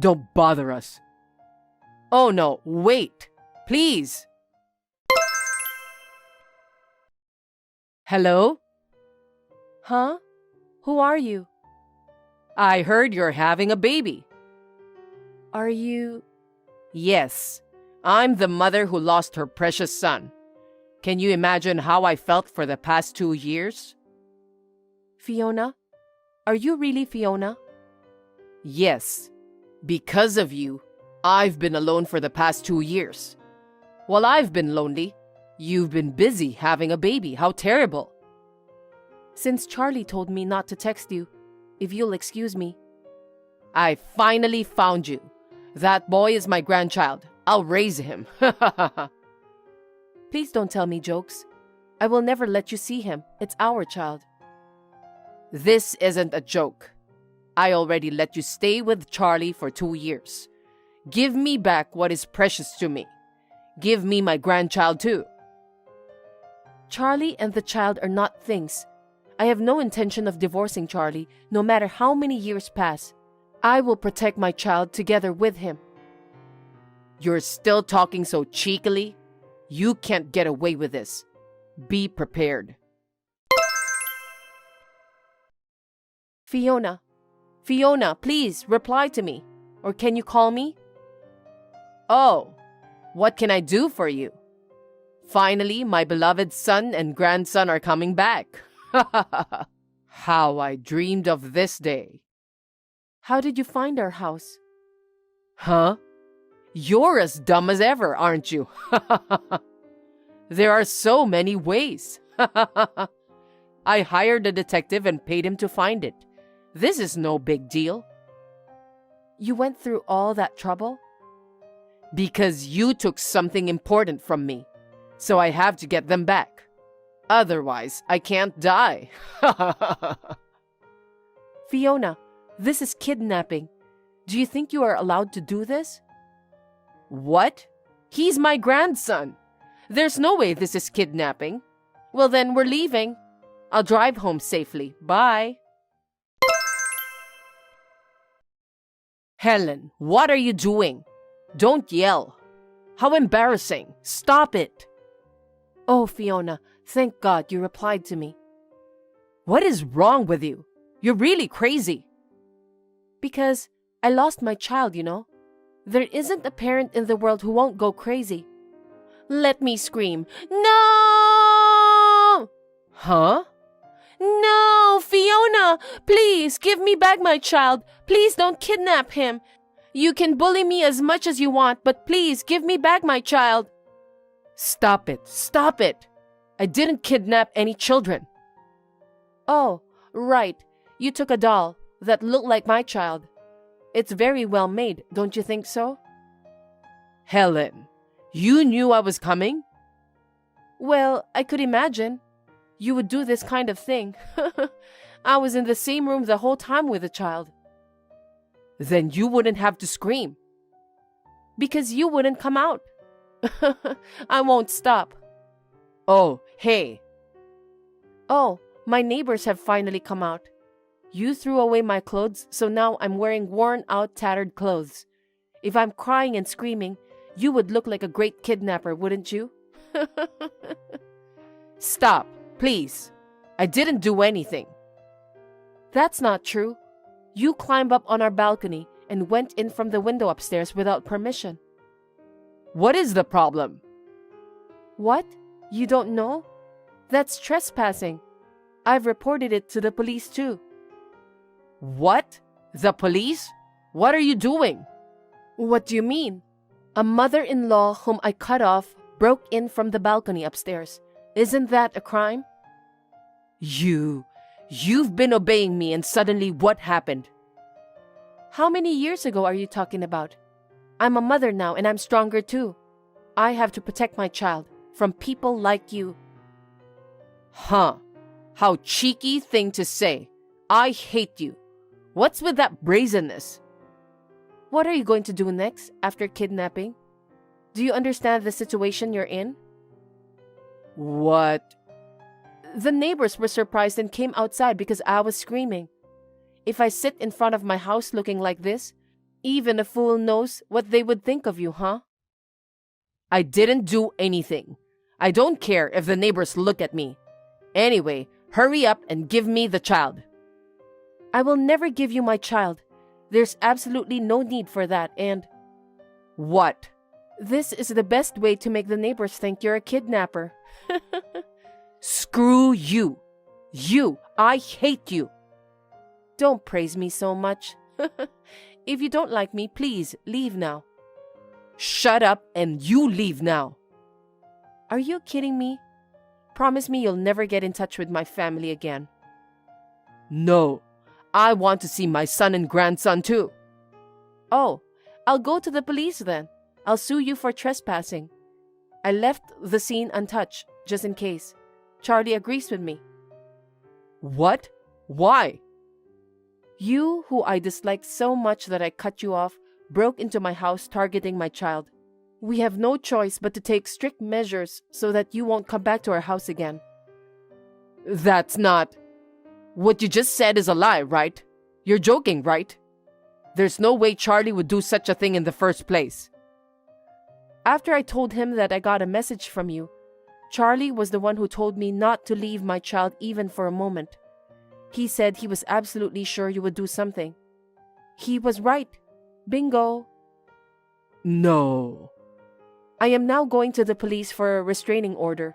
Don't bother us. Oh no, wait. Please. Hello? Huh? Who are you? I heard you're having a baby. Are you... Yes, I'm the mother who lost her precious son. Can you imagine how I felt for the past 2 years? Fiona? Are you really Fiona? Yes. Because of you, I've been alone for the past 2 years. While I've been lonely, you've been busy having a baby. How terrible. Since Charlie told me not to text you, if you'll excuse me. I finally found you. That boy is my grandchild. I'll raise him. Please don't tell me jokes. I will never let you see him. It's our child. This isn't a joke. I already let you stay with Charlie for 2 years. Give me back what is precious to me. Give me my grandchild too. Charlie and the child are not things. I have no intention of divorcing Charlie, no matter how many years pass. I will protect my child together with him. You're still talking so cheekily? You can't get away with this. Be prepared. Fiona. Fiona, please reply to me. Or can you call me? Oh, what can I do for you? Finally, my beloved son and grandson are coming back. How I dreamed of this day. How did you find our house? Huh? You're as dumb as ever, aren't you? There are so many ways. I hired a detective and paid him to find it. This is no big deal. You went through all that trouble? Because you took something important from me. So I have to get them back. Otherwise, I can't die. Fiona, this is kidnapping. Do you think you are allowed to do this? What? He's my grandson. There's no way this is kidnapping. Well, then we're leaving. I'll drive home safely. Bye. Helen, what are you doing? Don't yell. How embarrassing. Stop it. Oh, Fiona, thank God you replied to me. What is wrong with you? You're really crazy. Because I lost my child, you know. There isn't a parent in the world who won't go crazy. Let me scream. No! Huh? No, Fiona! Please, give me back my child. Please don't kidnap him. You can bully me as much as you want, but please give me back my child. Stop it. Stop it. I didn't kidnap any children. Oh, right. You took a doll that looked like my child. It's very well made, don't you think so? Helen, you knew I was coming? Well, I could imagine. You would do this kind of thing. I was in the same room the whole time with the child. Then you wouldn't have to scream. Because you wouldn't come out. I won't stop. Oh, hey. Oh, my neighbors have finally come out. You threw away my clothes, so now I'm wearing worn-out, tattered clothes. If I'm crying and screaming, you would look like a great kidnapper, wouldn't you? Stop, please. I didn't do anything. That's not true. You climbed up on our balcony and went in from the window upstairs without permission. What is the problem? What? You don't know? That's trespassing. I've reported it to the police too. What? The police? What are you doing? What do you mean? A mother-in-law whom I cut off broke in from the balcony upstairs. Isn't that a crime? You've been obeying me and suddenly what happened? How many years ago are you talking about? I'm a mother now and I'm stronger too. I have to protect my child from people like you. Huh. How cheeky thing to say. I hate you. What's with that brazenness? What are you going to do next after kidnapping? Do you understand the situation you're in? What? The neighbors were surprised and came outside because I was screaming. If I sit in front of my house looking like this, even a fool knows what they would think of you, huh? I didn't do anything. I don't care if the neighbors look at me. Anyway, hurry up and give me the child. I will never give you my child. There's absolutely no need for that, and What? this is the best way to make the neighbors think you're a kidnapper. Screw you. You, I hate you. Don't praise me so much. If you don't like me, please leave now. Shut up and you leave now. Are you kidding me? Promise me you'll never get in touch with my family again. No, I want to see my son and grandson too. Oh, I'll go to the police then. I'll sue you for trespassing. I left the scene untouched, just in case. Charlie agrees with me. What? Why? You, who I disliked so much that I cut you off, broke into my house targeting my child. We have no choice but to take strict measures so that you won't come back to our house again. That's not... What you just said is a lie, right? You're joking, right? There's no way Charlie would do such a thing in the first place. After I told him that I got a message from you, Charlie was the one who told me not to leave my child even for a moment. He said he was absolutely sure you would do something. He was right. Bingo. No. I am now going to the police for a restraining order.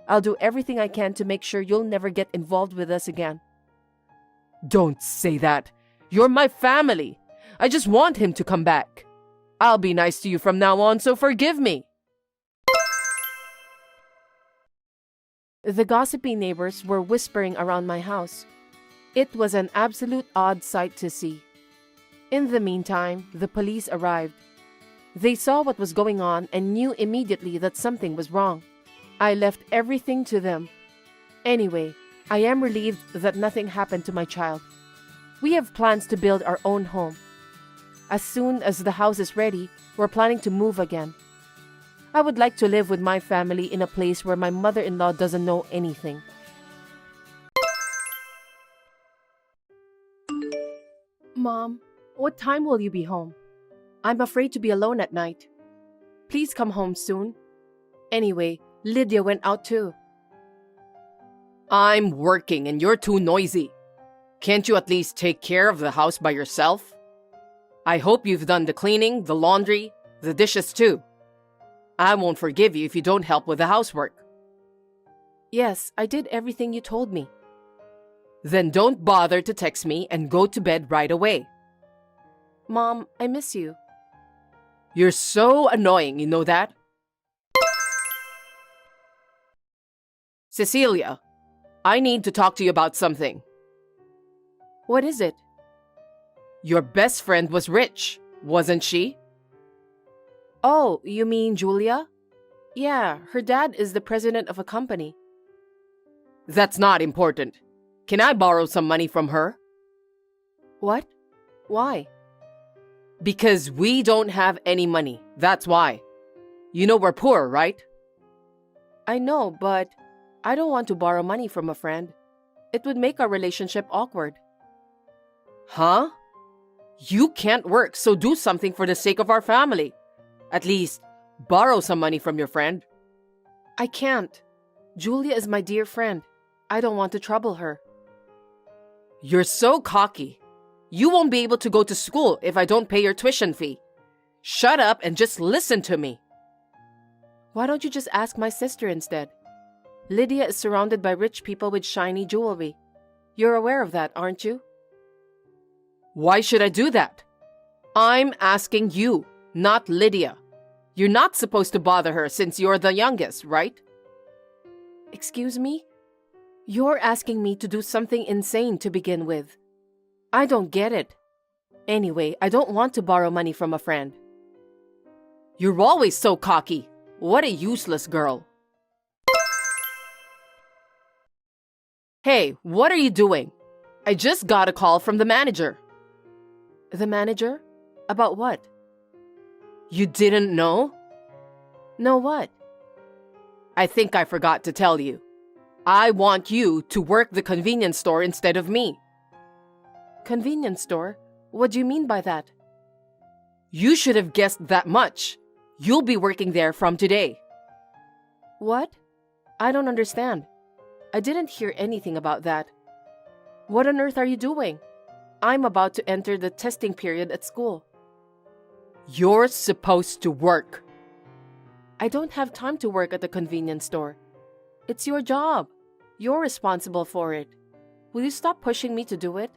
I'll do everything I can to make sure you'll never get involved with us again. Don't say that. You're my family. I just want him to come back. I'll be nice to you from now on, so forgive me. The gossipy neighbors were whispering around my house. It was an absolute odd sight to see. In the meantime, the police arrived. They saw what was going on and knew immediately that something was wrong. I left everything to them. Anyway, I am relieved that nothing happened to my child. We have plans to build our own home. As soon as the house is ready, we're planning to move again. I would like to live with my family in a place where my mother-in-law doesn't know anything. Mom, what time will you be home? I'm afraid to be alone at night. Please come home soon. Anyway, Lydia went out too. I'm working and you're too noisy. Can't you at least take care of the house by yourself? I hope you've done the cleaning, the laundry, the dishes too. I won't forgive you if you don't help with the housework. Yes, I did everything you told me. Then don't bother to text me and go to bed right away. Mom, I miss you. You're so annoying, you know that? Cecilia, I need to talk to you about something. What is it? Your best friend was rich, wasn't she? Oh, you mean Julia? Yeah, her dad is the president of a company. That's not important. Can I borrow some money from her? What? Why? Because we don't have any money, that's why. You know we're poor, right? I know, but I don't want to borrow money from a friend. It would make our relationship awkward. Huh? You can't work, so do something for the sake of our family. At least, borrow some money from your friend. I can't. Julia is my dear friend. I don't want to trouble her. You're so cocky. You won't be able to go to school if I don't pay your tuition fee. Shut up and just listen to me. Why don't you just ask my sister instead? Lydia is surrounded by rich people with shiny jewelry. You're aware of that, aren't you? Why should I do that? I'm asking you, not Lydia. You're not supposed to bother her since you're the youngest, right? Excuse me? You're asking me to do something insane to begin with. I don't get it. Anyway, I don't want to borrow money from a friend. You're always so cocky. What a useless girl. Hey, what are you doing? I just got a call from the manager. The manager? About what? You didn't know? No, what? I think I forgot to tell you. I want you to work the convenience store instead of me. Convenience store? What do you mean by that? You should have guessed that much. You'll be working there from today. What? I don't understand. I didn't hear anything about that. What on earth are you doing? I'm about to enter the testing period at school. You're supposed to work. I don't have time to work at the convenience store. It's your job. You're responsible for it. Will you stop pushing me to do it?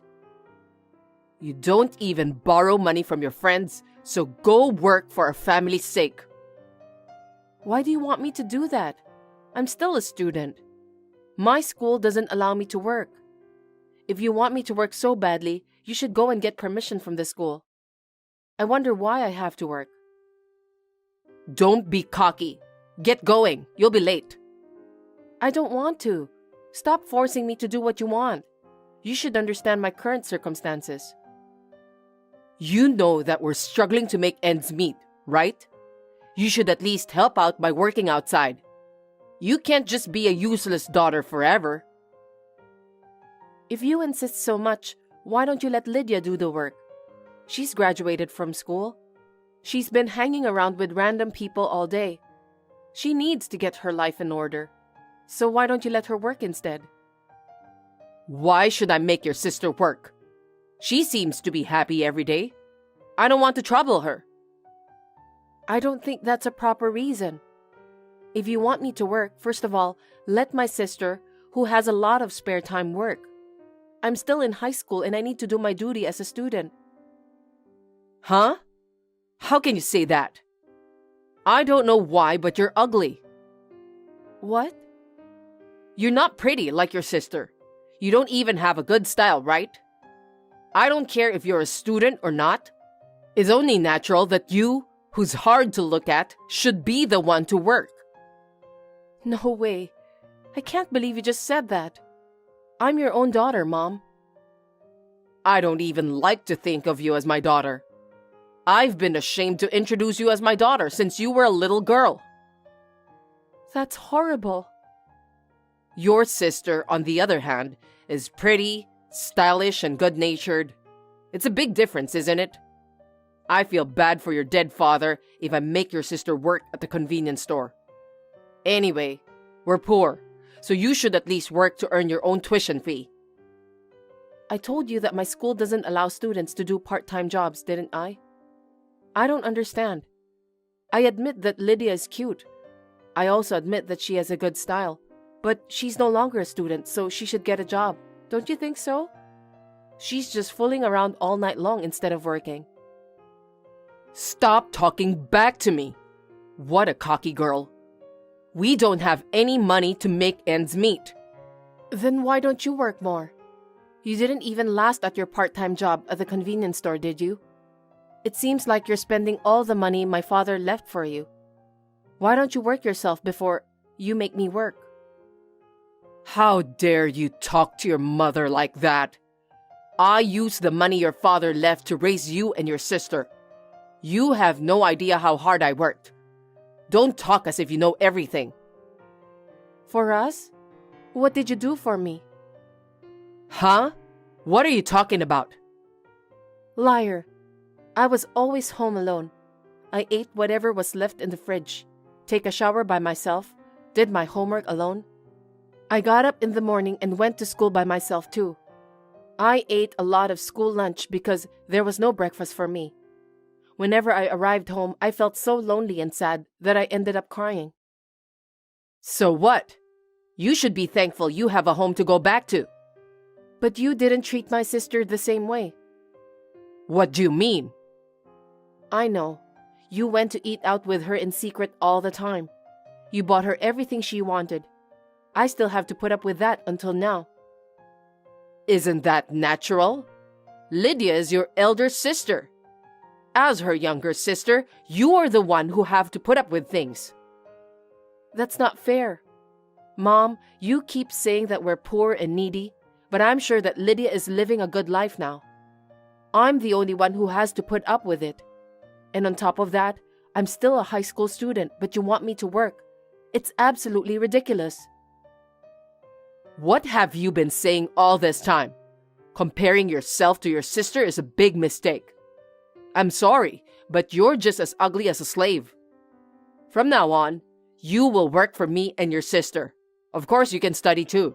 You don't even borrow money from your friends, so go work for our family's sake. Why do you want me to do that? I'm still a student. My school doesn't allow me to work. If you want me to work so badly, you should go and get permission from the school. I wonder why I have to work. Don't be cocky. Get going. You'll be late. I don't want to. Stop forcing me to do what you want. You should understand my current circumstances. You know that we're struggling to make ends meet, right? You should at least help out by working outside. You can't just be a useless daughter forever. If you insist so much, why don't you let Lydia do the work? She's graduated from school. She's been hanging around with random people all day. She needs to get her life in order. So why don't you let her work instead? Why should I make your sister work? She seems to be happy every day. I don't want to trouble her. I don't think that's a proper reason. If you want me to work, first of all, let my sister, who has a lot of spare time, work. I'm still in high school and I need to do my duty as a student. Huh? How can you say that? I don't know why, but you're ugly. What? You're not pretty like your sister. You don't even have a good style, right? I don't care if you're a student or not. It's only natural that you, who's hard to look at, should be the one to work. No way. I can't believe you just said that. I'm your own daughter, Mom. I don't even like to think of you as my daughter. I've been ashamed to introduce you as my daughter since you were a little girl. That's horrible. Your sister, on the other hand, is pretty, stylish, and good-natured. It's a big difference, isn't it? I feel bad for your dead father if I make your sister work at the convenience store. Anyway, we're poor, so you should at least work to earn your own tuition fee. I told you that my school doesn't allow students to do part-time jobs, didn't I? I don't understand. I admit that Lydia is cute. I also admit that she has a good style. But she's no longer a student, so she should get a job. Don't you think so? She's just fooling around all night long instead of working. Stop talking back to me. What a cocky girl. We don't have any money to make ends meet. Then why don't you work more? You didn't even last at your part-time job at the convenience store, did you? It seems like you're spending all the money my father left for you. Why don't you work yourself before you make me work? How dare you talk to your mother like that? I used the money your father left to raise you and your sister. You have no idea how hard I worked. Don't talk as if you know everything. For us? What did you do for me? Huh? What are you talking about? Liar. I was always home alone. I ate whatever was left in the fridge, take a shower by myself, did my homework alone. I got up in the morning and went to school by myself too. I ate a lot of school lunch because there was no breakfast for me. Whenever I arrived home, I felt so lonely and sad that I ended up crying. So what? You should be thankful you have a home to go back to. But you didn't treat my sister the same way. What do you mean? I know. You went to eat out with her in secret all the time. You bought her everything she wanted. I still have to put up with that until now. Isn't that natural? Lydia is your elder sister. As her younger sister, you are the one who have to put up with things. That's not fair. Mom, you keep saying that we're poor and needy, but I'm sure that Lydia is living a good life now. I'm the only one who has to put up with it. And on top of that, I'm still a high school student, but you want me to work. It's absolutely ridiculous. What have you been saying all this time? Comparing yourself to your sister is a big mistake. I'm sorry, but you're just as ugly as a slave. From now on, you will work for me and your sister. Of course, you can study too.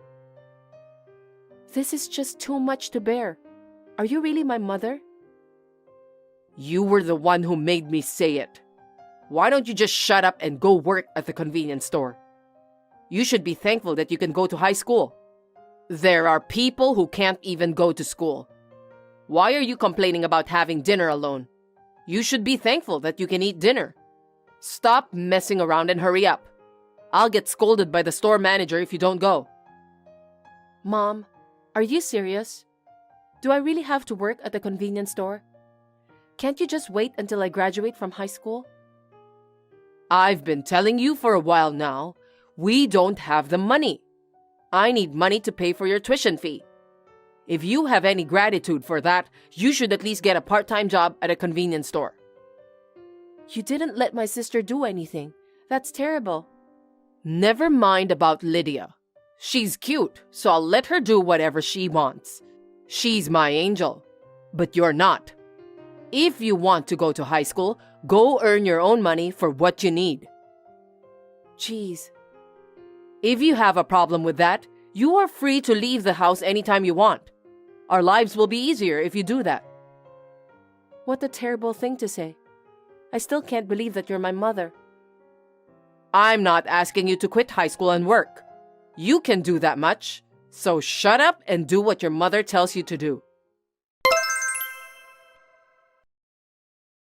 This is just too much to bear. Are you really my mother? You were the one who made me say it. Why don't you just shut up and go work at the convenience store? You should be thankful that you can go to high school. There are people who can't even go to school. Why are you complaining about having dinner alone? You should be thankful that you can eat dinner. Stop messing around and hurry up. I'll get scolded by the store manager if you don't go. Mom, are you serious? Do I really have to work at the convenience store? Can't you just wait until I graduate from high school? I've been telling you for a while now, we don't have the money. I need money to pay for your tuition fee. If you have any gratitude for that, you should at least get a part-time job at a convenience store. You didn't let my sister do anything. That's terrible. Never mind about Lydia. She's cute, so I'll let her do whatever she wants. She's my angel. But you're not. If you want to go to high school, go earn your own money for what you need. Jeez. If you have a problem with that, you are free to leave the house anytime you want. Our lives will be easier if you do that. What a terrible thing to say. I still can't believe that you're my mother. I'm not asking you to quit high school and work. You can do that much, so shut up and do what your mother tells you to do.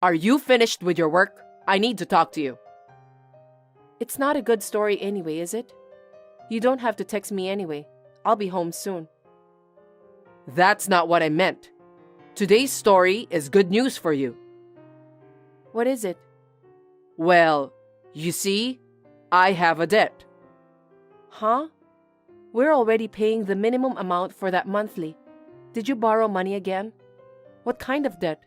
Are you finished with your work? I need to talk to you. It's not a good story anyway, is it? You don't have to text me anyway. I'll be home soon. That's not what I meant. Today's story is good news for you. What is it? Well, you see, I have a debt. Huh? We're already paying the minimum amount for that monthly. Did you borrow money again? What kind of debt?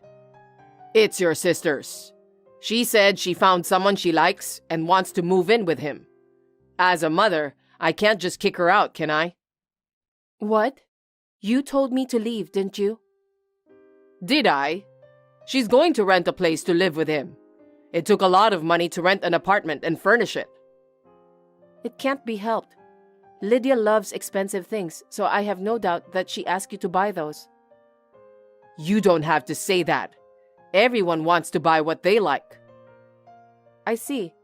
It's your sister's. She said she found someone she likes and wants to move in with him. As a mother, I can't just kick her out, can I? What? You told me to leave, didn't you? Did I? She's going to rent a place to live with him. It took a lot of money to rent an apartment and furnish it. It can't be helped. Lydia loves expensive things, so I have no doubt that she asked you to buy those. You don't have to say that. Everyone wants to buy what they like. I see.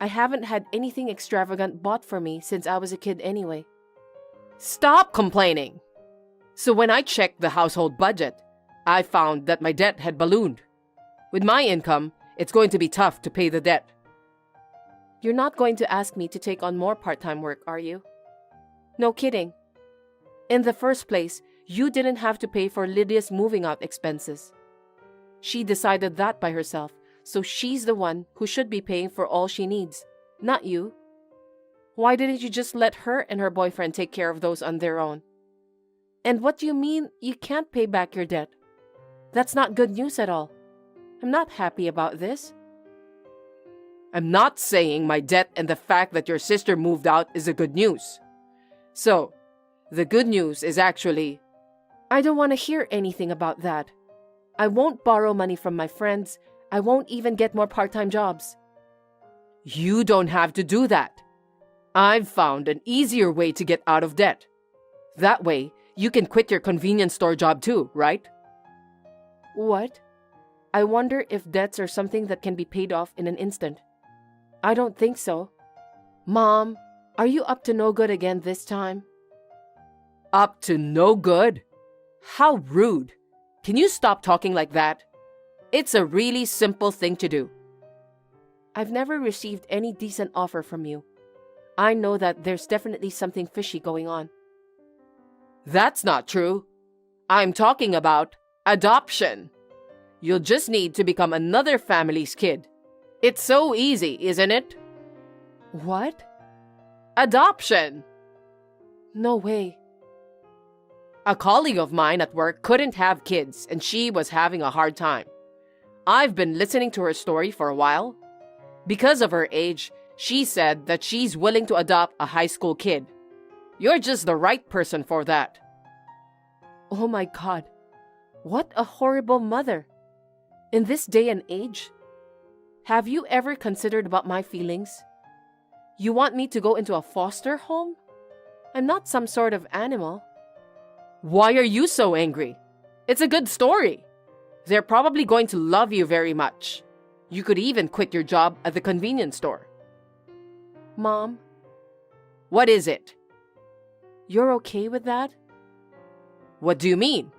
I haven't had anything extravagant bought for me since I was a kid anyway. Stop complaining! So when I checked the household budget, I found that my debt had ballooned. With my income, it's going to be tough to pay the debt. You're not going to ask me to take on more part-time work, are you? No kidding. In the first place, you didn't have to pay for Lydia's moving out expenses. She decided that by herself, so she's the one who should be paying for all she needs, not you. Why didn't you just let her and her boyfriend take care of those on their own? And what do you mean you can't pay back your debt? That's not good news at all. I'm not happy about this. I'm not saying my debt and the fact that your sister moved out is a good news. So, the good news is actually... I don't want to hear anything about that. I won't borrow money from my friends. I won't even get more part-time jobs. You don't have to do that. I've found an easier way to get out of debt. That way, you can quit your convenience store job too, right? What? I wonder if debts are something that can be paid off in an instant. I don't think so. Mom, are you up to no good again this time? Up to no good? How rude. Can you stop talking like that? It's a really simple thing to do. I've never received any decent offer from you. I know that there's definitely something fishy going on. That's not true. I'm talking about adoption. You'll just need to become another family's kid. It's so easy, isn't it? What? Adoption. No way. A colleague of mine at work couldn't have kids and she was having a hard time. I've been listening to her story for a while. Because of her age, she said that she's willing to adopt a high school kid. You're just the right person for that. Oh my God. What a horrible mother. In this day and age, have you ever considered about my feelings? You want me to go into a foster home? I'm not some sort of animal. Why are you so angry? It's a good story. They're probably going to love you very much. You could even quit your job at the convenience store. Mom, What is it? you're okay with that? What do you mean?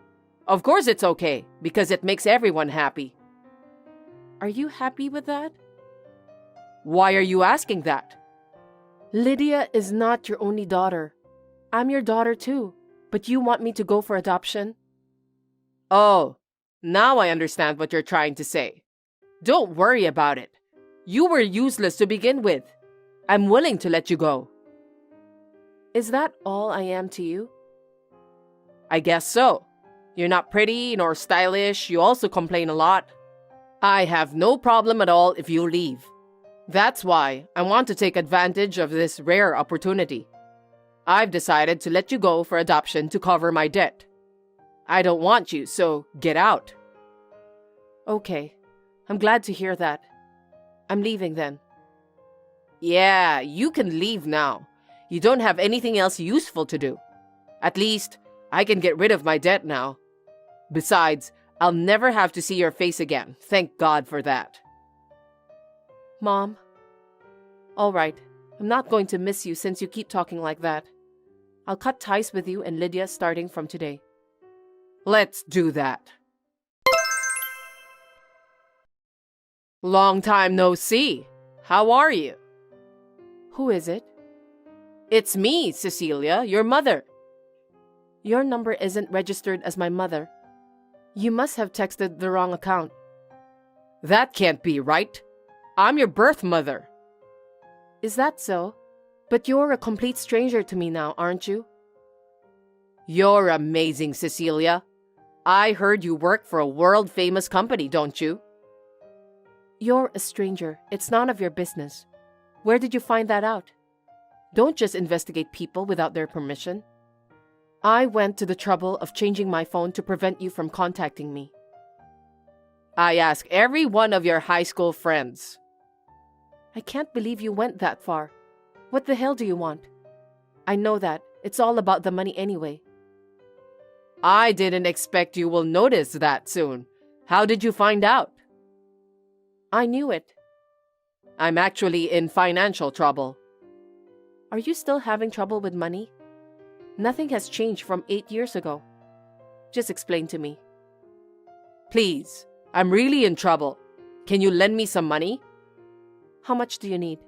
Of course it's okay, because it makes everyone happy. Are you happy with that? Why are you asking that? Lydia is not your only daughter. I'm your daughter too, but you want me to go for adoption? Oh, now I understand what you're trying to say. Don't worry about it. You were useless to begin with. I'm willing to let you go. Is that all I am to you? I guess so. You're not pretty nor stylish. You also complain a lot. I have no problem at all if you leave. That's why I want to take advantage of this rare opportunity. I've decided to let you go for adoption to cover my debt. I don't want you, so get out. Okay, I'm glad to hear that. I'm leaving then. Yeah, you can leave now. You don't have anything else useful to do. At least, I can get rid of my debt now. Besides, I'll never have to see your face again. Thank God for that. Mom, all right, I'm not going to miss you since you keep talking like that. I'll cut ties with you and Lydia starting from today. Let's do that. Long time no see. How are you? Who is it? It's me, Cecilia, your mother. Your number isn't registered as my mother. You must have texted the wrong account. That can't be right. I'm your birth mother. Is that so? But you're a complete stranger to me now, aren't you? You're amazing, Cecilia. I heard you work for a world-famous company, don't you? You're a stranger. It's none of your business. Where did you find that out? Don't just investigate people without their permission. I went to the trouble of changing my phone to prevent you from contacting me. I asked every one of your high school friends. I can't believe you went that far. What the hell do you want? I know that. It's all about the money anyway. I didn't expect you will notice that soon. How did you find out? I knew it. I'm actually in financial trouble. Are you still having trouble with money? Nothing has changed from 8 years ago. Just explain to me. Please, I'm really in trouble. Can you lend me some money? How much do you need?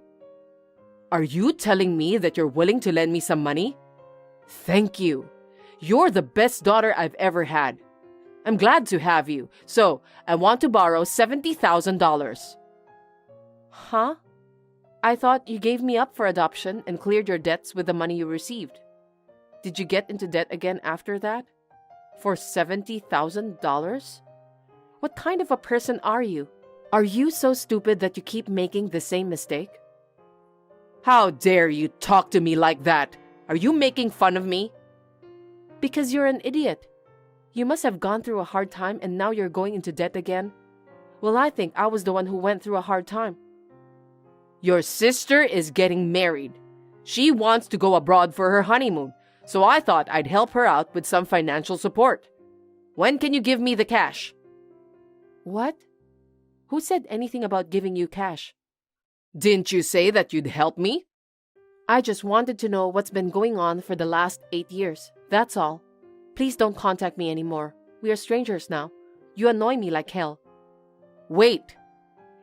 Are you telling me that you're willing to lend me some money? Thank you. You're the best daughter I've ever had. I'm glad to have you, so I want to borrow $70,000. Huh? I thought you gave me up for adoption and cleared your debts with the money you received. Did you get into debt again after that? For $70,000? What kind of a person are you? Are you so stupid that you keep making the same mistake? How dare you talk to me like that? Are you making fun of me? Because you're an idiot. You must have gone through a hard time and now you're going into debt again. Well, I think I was the one who went through a hard time. Your sister is getting married. She wants to go abroad for her honeymoon, so I thought I'd help her out with some financial support. When can you give me the cash? What? Who said anything about giving you cash? Didn't you say that you'd help me? I just wanted to know what's been going on for the last 8 years. That's all. Please don't contact me anymore. We are strangers now. You annoy me like hell. Wait.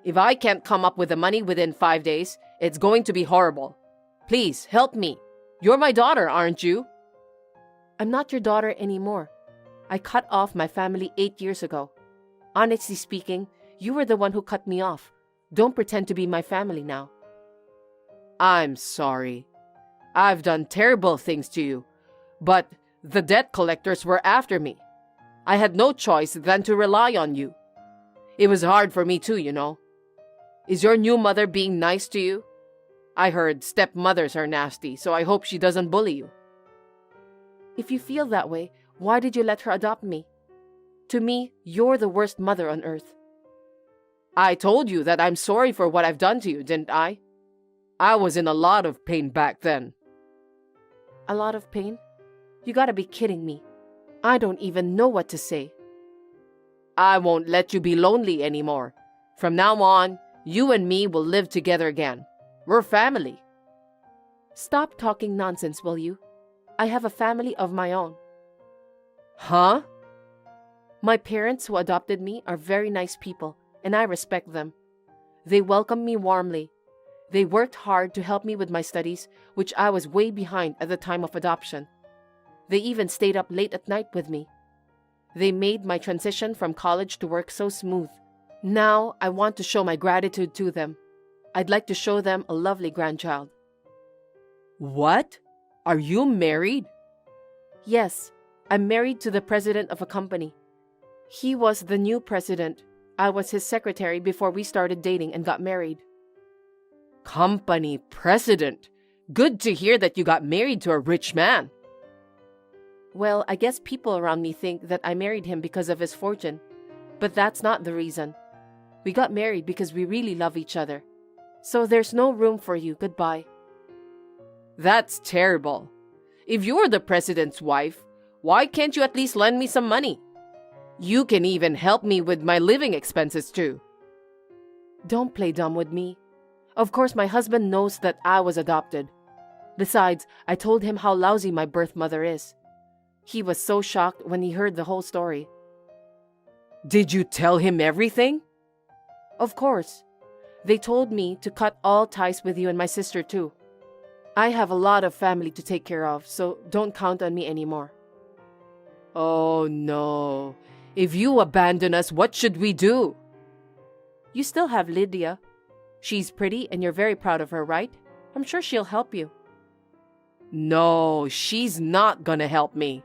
If I can't come up with the money within 5 days, it's going to be horrible. Please, help me. You're my daughter, aren't you? I'm not your daughter anymore. I cut off my family 8 years ago. Honestly speaking, you were the one who cut me off. Don't pretend to be my family now. I'm sorry. I've done terrible things to you, but the debt collectors were after me. I had no choice than to rely on you. It was hard for me too, you know. Is your new mother being nice to you? I heard stepmothers are nasty, so I hope she doesn't bully you. If you feel that way, why did you let her adopt me? To me, you're the worst mother on earth. I told you that I'm sorry for what I've done to you, didn't I? I was in a lot of pain back then. A lot of pain? You gotta be kidding me. I don't even know what to say. I won't let you be lonely anymore. From now on, you and me will live together again. We're family. Stop talking nonsense, will you? I have a family of my own. Huh? My parents who adopted me are very nice people, and I respect them. They welcomed me warmly. They worked hard to help me with my studies, which I was way behind at the time of adoption. They even stayed up late at night with me. They made my transition from college to work so smooth. Now I want to show my gratitude to them. I'd like to show them a lovely grandchild. What? Are you married? Yes, I'm married to the president of a company. He was the new president. I was his secretary before we started dating and got married. Company president? Good to hear that you got married to a rich man. Well, I guess people around me think that I married him because of his fortune. But that's not the reason. We got married because we really love each other. So there's no room for you. Goodbye. That's terrible. If you're the president's wife, why can't you at least lend me some money? You can even help me with my living expenses too. Don't play dumb with me. Of course, my husband knows that I was adopted. Besides, I told him how lousy my birth mother is. He was so shocked when he heard the whole story. Did you tell him everything? Of course. They told me to cut all ties with you and my sister too. I have a lot of family to take care of, so don't count on me anymore. Oh no. If you abandon us, what should we do? You still have Lydia. She's pretty and you're very proud of her, right? I'm sure she'll help you. No, she's not gonna help me.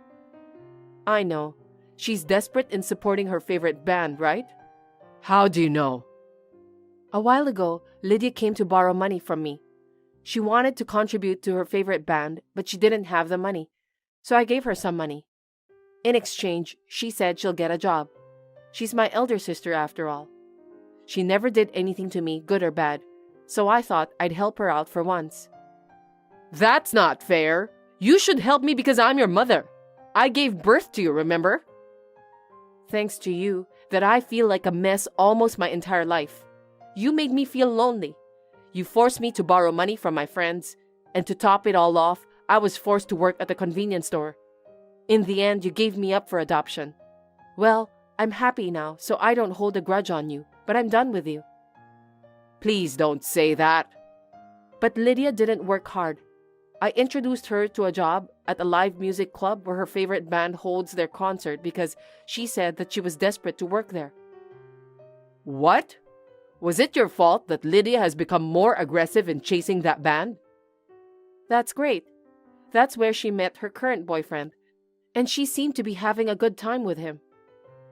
I know. She's desperate in supporting her favorite band, right? How do you know? A while ago, Lydia came to borrow money from me. She wanted to contribute to her favorite band, but she didn't have the money. So I gave her some money. In exchange, she said she'll get a job. She's my elder sister after all. She never did anything to me, good or bad, so I thought I'd help her out for once. That's not fair. You should help me because I'm your mother. I gave birth to you, remember? Thanks to you, that I feel like a mess almost my entire life. You made me feel lonely. You forced me to borrow money from my friends, and to top it all off, I was forced to work at the convenience store. In the end, you gave me up for adoption. Well, I'm happy now, so I don't hold a grudge on you, but I'm done with you. Please don't say that. But Lydia didn't work hard. I introduced her to a job at a live music club where her favorite band holds their concert because she said that she was desperate to work there. What? Was it your fault that Lydia has become more aggressive in chasing that band? That's great. That's where she met her current boyfriend, and she seemed to be having a good time with him.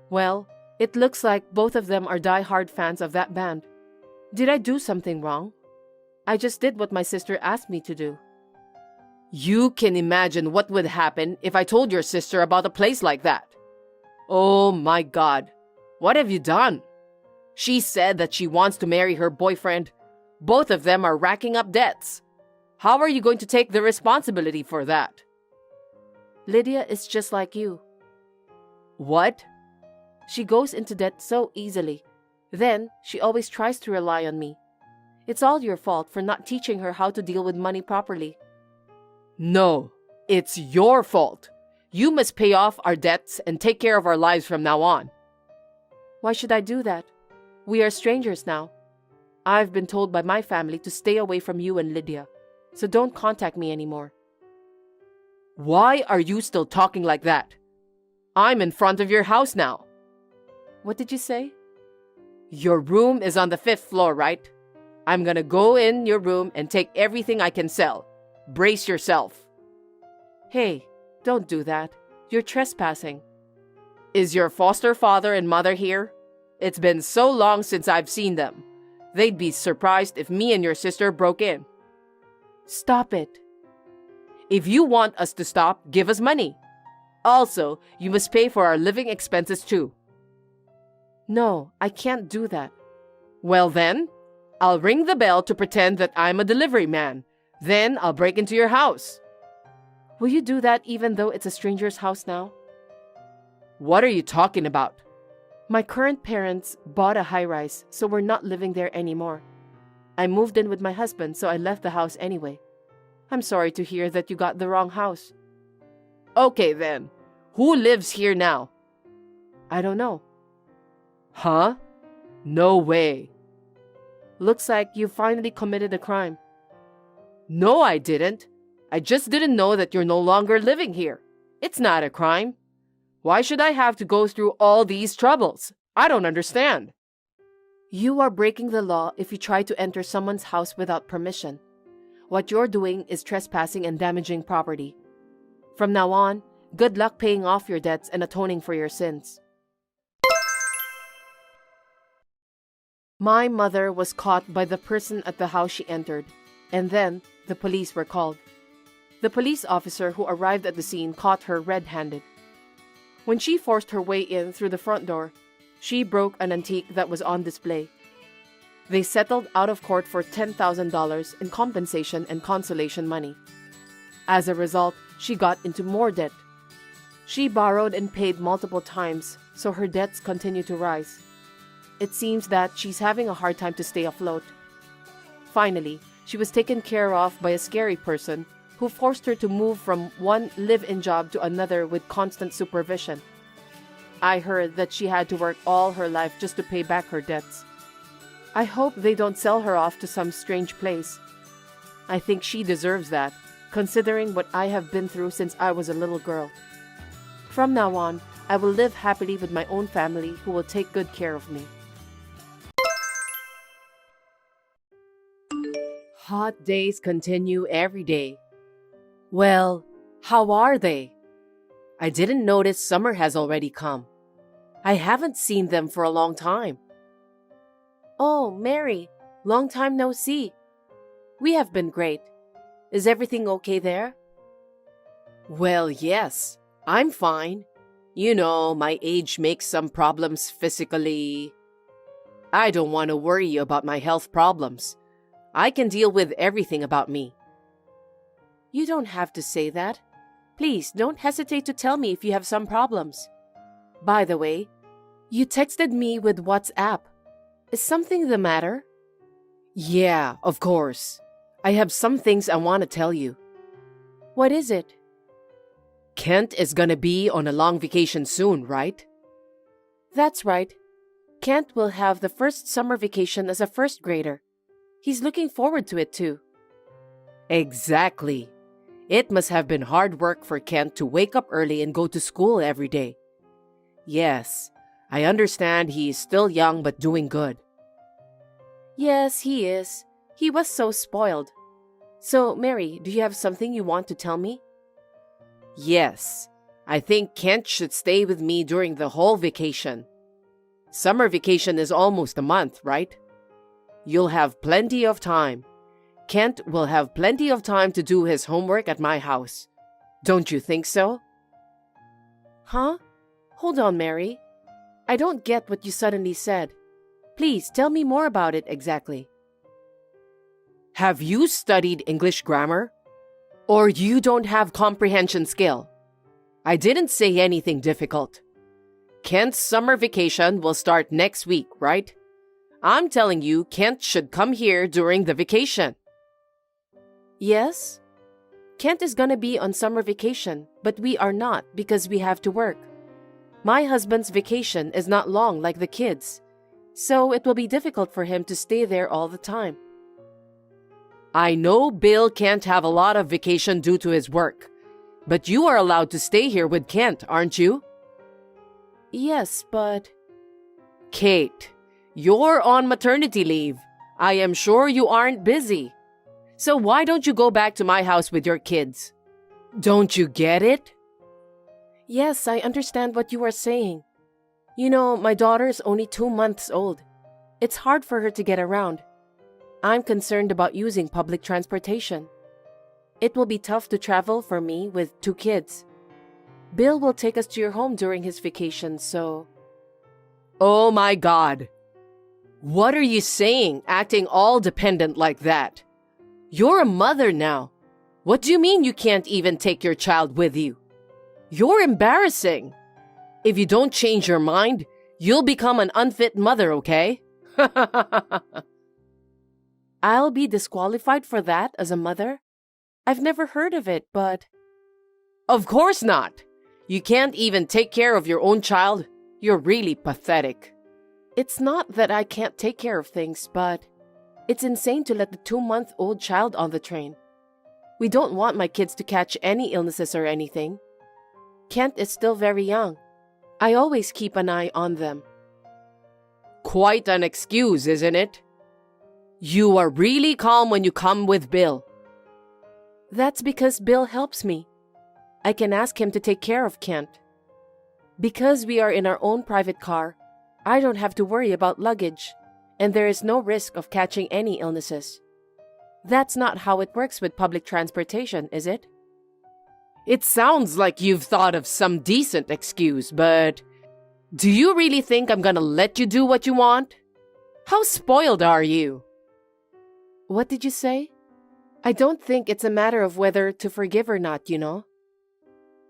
Well, it looks like both of them are die-hard fans of that band. Did I do something wrong? I just did what my sister asked me to do. You can imagine what would happen if I told your sister about a place like that. Oh my God, what have you done? She said that she wants to marry her boyfriend. Both of them are racking up debts. How are you going to take the responsibility for that? Lydia is just like you. What? She goes into debt so easily. Then, she always tries to rely on me. It's all your fault for not teaching her how to deal with money properly. No, it's your fault. You must pay off our debts and take care of our lives from now on. Why should I do that? We are strangers now. I've been told by my family to stay away from you and Lydia, so don't contact me anymore. Why are you still talking like that? I'm in front of your house now. What did you say? Your room is on the 5th floor, right? I'm gonna go in your room and take everything I can sell. Brace yourself. Hey, don't do that. You're trespassing. Is your foster father and mother here? It's been so long since I've seen them. They'd be surprised if me and your sister broke in. Stop it. If you want us to stop, give us money. Also, you must pay for our living expenses too. No, I can't do that. Well then, I'll ring the bell to pretend that I'm a delivery man. Then I'll break into your house. Will you do that even though it's a stranger's house now? What are you talking about? My current parents bought a high-rise, so we're not living there anymore. I moved in with my husband, so I left the house anyway. I'm sorry to hear that you got the wrong house. Okay then, who lives here now? I don't know. Huh? No way. Looks like you finally committed a crime. No, I didn't. I just didn't know that you're no longer living here. It's not a crime. Why should I have to go through all these troubles? I don't understand. You are breaking the law if you try to enter someone's house without permission. What you're doing is trespassing and damaging property. From now on, good luck paying off your debts and atoning for your sins. My mother was caught by the person at the house she entered, and then the police were called. The police officer who arrived at the scene caught her red-handed. When she forced her way in through the front door, she broke an antique that was on display. They settled out of court for $10,000 in compensation and consolation money. As a result, she got into more debt. She borrowed and paid multiple times, so her debts continue to rise. It seems that she's having a hard time to stay afloat. Finally, she was taken care of by a scary person who forced her to move from one live-in job to another with constant supervision. I heard that she had to work all her life just to pay back her debts. I hope they don't sell her off to some strange place. I think she deserves that, considering what I have been through since I was a little girl. From now on, I will live happily with my own family who will take good care of me. Hot days continue every day. Well, how are they? I didn't notice summer has already come. I haven't seen them for a long time. Oh, Mary, long time no see. We have been great. Is everything okay there? Well, yes, I'm fine. You know, my age makes some problems physically. I don't want to worry about my health problems. I can deal with everything about me. You don't have to say that. Please, don't hesitate to tell me if you have some problems. By the way, you texted me with WhatsApp. Is something the matter? Yeah, of course. I have some things I want to tell you. What is it? Kent is gonna be on a long vacation soon, right? That's right. Kent will have the first summer vacation as a first grader. He's looking forward to it too. Exactly. It must have been hard work for Kent to wake up early and go to school every day. Yes, I understand he is still young but doing good. Yes, he is. He was so spoiled. So, Mary, do you have something you want to tell me? Yes, I think Kent should stay with me during the whole vacation. Summer vacation is almost a month, right? You'll have plenty of time. Kent will have plenty of time to do his homework at my house. Don't you think so? Huh? Hold on, Mary. I don't get what you suddenly said. Please tell me more about it exactly. Have you studied English grammar? Or you don't have comprehension skill? I didn't say anything difficult. Kent's summer vacation will start next week, right? I'm telling you, Kent should come here during the vacation. Yes? Kent is gonna be on summer vacation, but we are not because we have to work. My husband's vacation is not long like the kids, so it will be difficult for him to stay there all the time. I know Bill can't have a lot of vacation due to his work, but you are allowed to stay here with Kent, aren't you? Yes, but... Kate, you're on maternity leave. I am sure you aren't busy. So why don't you go back to my house with your kids? Don't you get it? Yes, I understand what you are saying. You know, my daughter is only 2 months old. It's hard for her to get around. I'm concerned about using public transportation. It will be tough to travel for me with 2 kids. Bill will take us to your home during his vacation, so... Oh my God! What are you saying, acting all dependent like that? You're a mother now. What do you mean you can't even take your child with you? You're embarrassing. If you don't change your mind, You'll become an unfit mother, okay? I'll be disqualified for that as a mother? I've never heard of it, but... Of course not! You can't even take care of your own child. You're really pathetic. It's not that I can't take care of things, but it's insane to let the 2-month-old child on the train. We don't want my kids to catch any illnesses or anything. Kent is still very young. I always keep an eye on them. Quite an excuse, isn't it? You are really calm when you come with Bill. That's because Bill helps me. I can ask him to take care of Kent. Because we are in our own private car, I don't have to worry about luggage, and there is no risk of catching any illnesses. That's not how it works with public transportation, is it? It sounds like you've thought of some decent excuse, but do you really think I'm gonna let you do what you want? How spoiled are you? What did you say? I don't think it's a matter of whether to forgive or not, you know.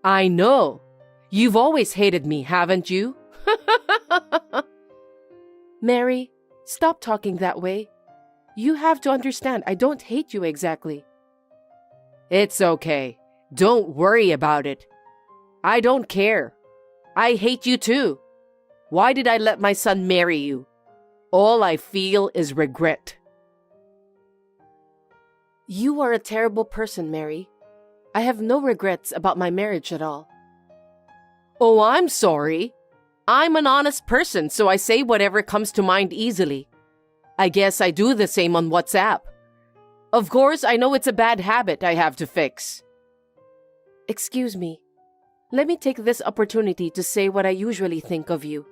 I know. You've always hated me, haven't you? Mary, stop talking that way. You have to understand I don't hate you exactly. It's okay. Don't worry about it. I don't care. I hate you too. Why did I let my son marry you? All I feel is regret. You are a terrible person, Mary. I have no regrets about my marriage at all. Oh, I'm sorry. I'm an honest person, so I say whatever comes to mind easily. I guess I do the same on WhatsApp. Of course, I know it's a bad habit I have to fix. Excuse me. Let me take this opportunity to say what I usually think of you.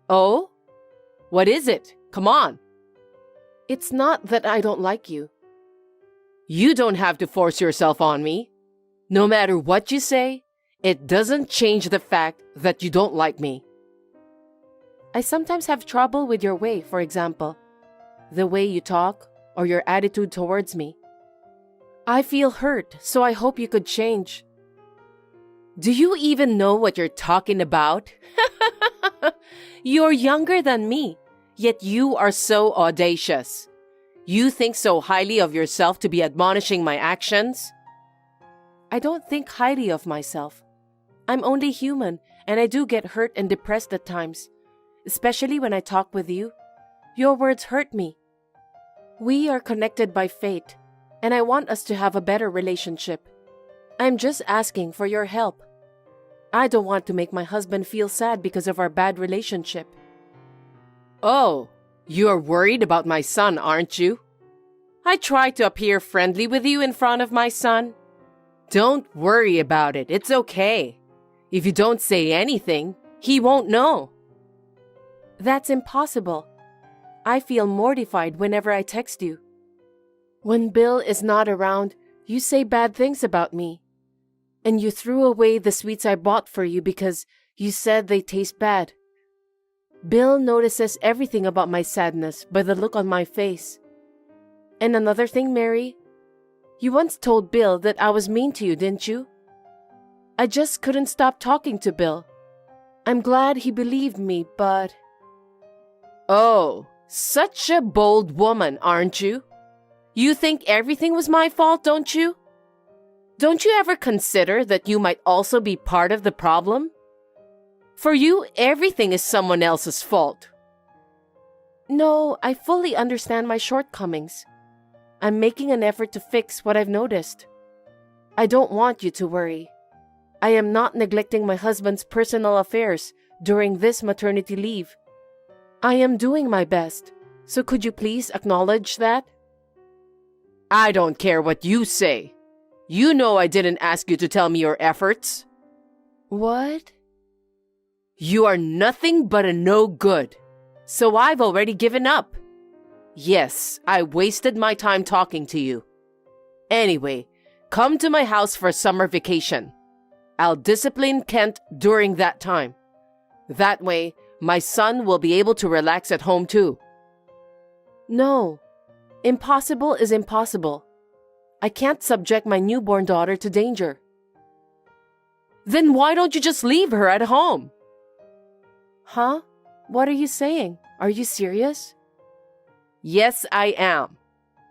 Oh? What is it? Come on. It's not that I don't like you. You don't have to force yourself on me. No matter what you say, it doesn't change the fact that you don't like me. I sometimes have trouble with your way, for example. The way you talk or your attitude towards me. I feel hurt, so I hope you could change. Do you even know what you're talking about? You're younger than me, yet you are so audacious. You think so highly of yourself to be admonishing my actions? I don't think highly of myself. I'm only human, and I do get hurt and depressed at times, especially when I talk with you. Your words hurt me. We are connected by fate, and I want us to have a better relationship. I'm just asking for your help. I don't want to make my husband feel sad because of our bad relationship. Oh, you are worried about my son, aren't you? I try to appear friendly with you in front of my son. Don't worry about it. It's okay. If you don't say anything, he won't know. That's impossible. I feel mortified whenever I text you. When Bill is not around, you say bad things about me. And you threw away the sweets I bought for you because you said they taste bad. Bill notices everything about my sadness by the look on my face. And another thing, Mary, you once told Bill that I was mean to you, didn't you? I just couldn't stop talking to Bill. I'm glad he believed me, but... Oh, such a bold woman, aren't you? You think everything was my fault, don't you? Don't you ever consider that you might also be part of the problem? For you, everything is someone else's fault. No, I fully understand my shortcomings. I'm making an effort to fix what I've noticed. I don't want you to worry. I am not neglecting my husband's personal affairs during this maternity leave. I am doing my best, so could you please acknowledge that? I don't care what you say. You know I didn't ask you to tell me your efforts. What? You are nothing but a no good, so I've already given up. Yes, I wasted my time talking to you. Anyway, come to my house for summer vacation. I'll discipline Kent during that time. That way, my son will be able to relax at home too. No, impossible is impossible. I can't subject my newborn daughter to danger. Then why don't you just leave her at home? Huh? What are you saying? Are you serious? Yes, I am.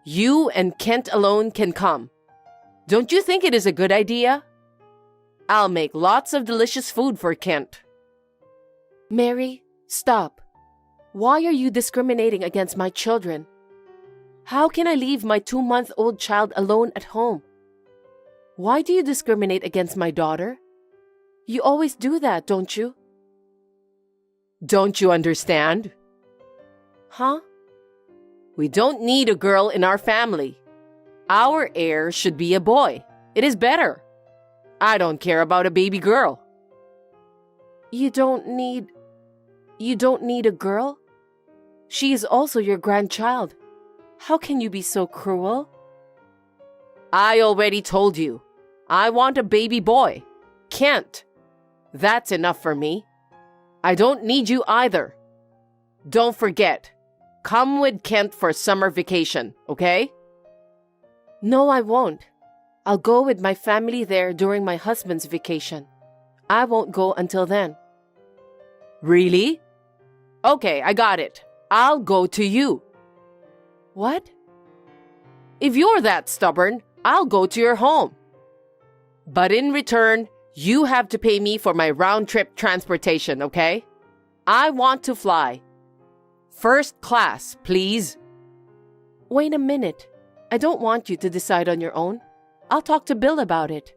You and Kent alone can come. Don't you think it is a good idea? I'll make lots of delicious food for Kent. Mary, stop. Why are you discriminating against my children? How can I leave my 2-month-old child alone at home? Why do you discriminate against my daughter? You always do that, don't you? Don't you understand? Huh? We don't need a girl in our family. Our heir should be a boy. It is better. I don't care about a baby girl. You don't need a girl? She is also your grandchild. How can you be so cruel? I already told you. I want a baby boy. Kent. That's enough for me. I don't need you either. Don't forget. Come with Kent for summer vacation, okay? No, I won't. I'll go with my family there during my husband's vacation. I won't go until then. Really? Okay, I got it. I'll go to you. What? If you're that stubborn, I'll go to your home. But in return, you have to pay me for my round-trip transportation, okay? I want to fly. First class, please. Wait a minute. I don't want you to decide on your own. I'll talk to Bill about it.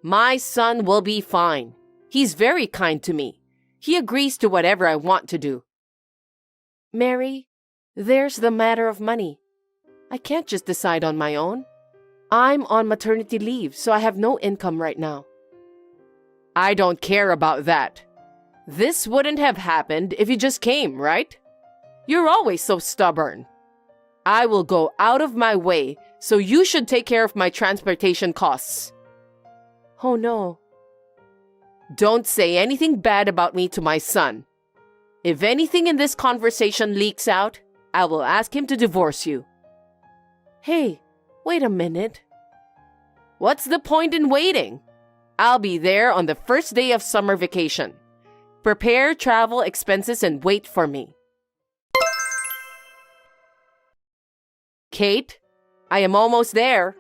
My son will be fine. He's very kind to me. He agrees to whatever I want to do. Mary, there's the matter of money. I can't just decide on my own. I'm on maternity leave, so I have no income right now. I don't care about that. This wouldn't have happened if you just came, right? You're always so stubborn. I will go out of my way, so you should take care of my transportation costs. Oh no. Don't say anything bad about me to my son. If anything in this conversation leaks out, I will ask him to divorce you. Hey, wait a minute. What's the point in waiting? I'll be there on the first day of summer vacation. Prepare travel expenses and wait for me. Kate, I am almost there.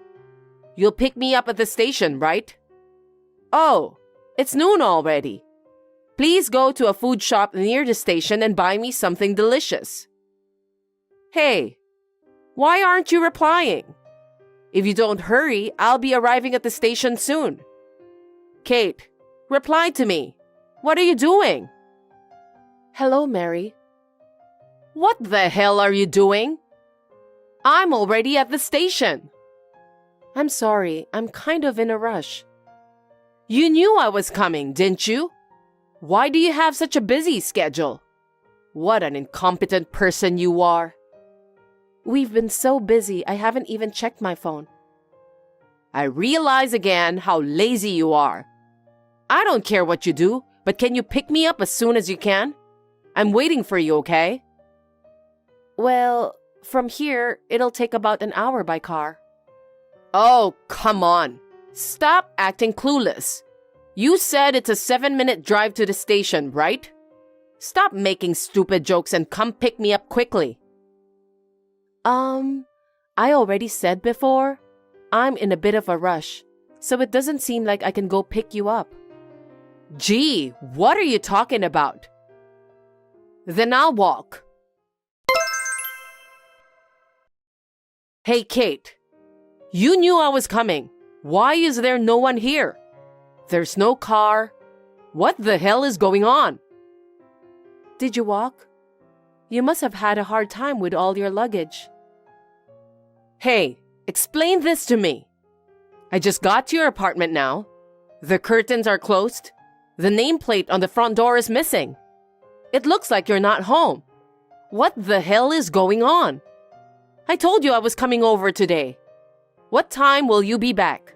You'll pick me up at the station, right? Oh, it's noon already. Please go to a food shop near the station and buy me something delicious. Hey, why aren't you replying? If you don't hurry, I'll be arriving at the station soon. Kate, reply to me. What are you doing? Hello, Mary. What the hell are you doing? I'm already at the station. I'm sorry, I'm kind of in a rush. You knew I was coming, didn't you? Why do you have such a busy schedule? What an incompetent person you are. We've been so busy, I haven't even checked my phone. I realize again how lazy you are. I don't care what you do, but can you pick me up as soon as you can? I'm waiting for you, okay? Well, from here, it'll take about an hour by car. Oh, come on. Stop acting clueless. You said it's a 7-minute drive to the station, right? Stop making stupid jokes and come pick me up quickly. I already said before, I'm in a bit of a rush, so it doesn't seem like I can go pick you up. Gee, what are you talking about? Then I'll walk. Hey, Kate. You knew I was coming. Why is there no one here? There's no car. What the hell is going on? Did you walk? You must have had a hard time with all your luggage. Hey, explain this to me. I just got to your apartment now. The curtains are closed. The nameplate on the front door is missing. It looks like you're not home. What the hell is going on? I told you I was coming over today. What time will you be back?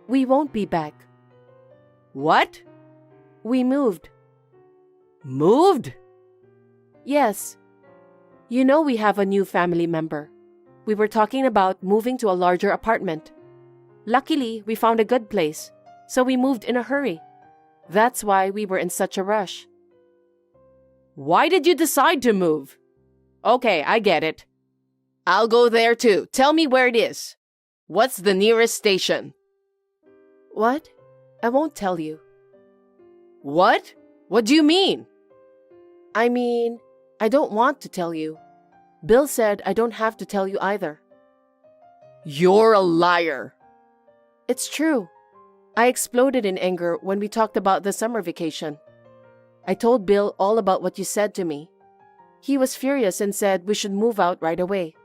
We won't be back. What? We moved. Moved? Yes. You know we have a new family member. We were talking about moving to a larger apartment. Luckily, we found a good place, so we moved in a hurry. That's why we were in such a rush. Why did you decide to move? Okay, I get it. I'll go there too. Tell me where it is. What's the nearest station? What? I won't tell you. What? What do you mean? I mean, I don't want to tell you. Bill said I don't have to tell you either. You're a liar. It's true. I exploded in anger when we talked about the summer vacation. I told Bill all about what you said to me. He was furious and said we should move out right away.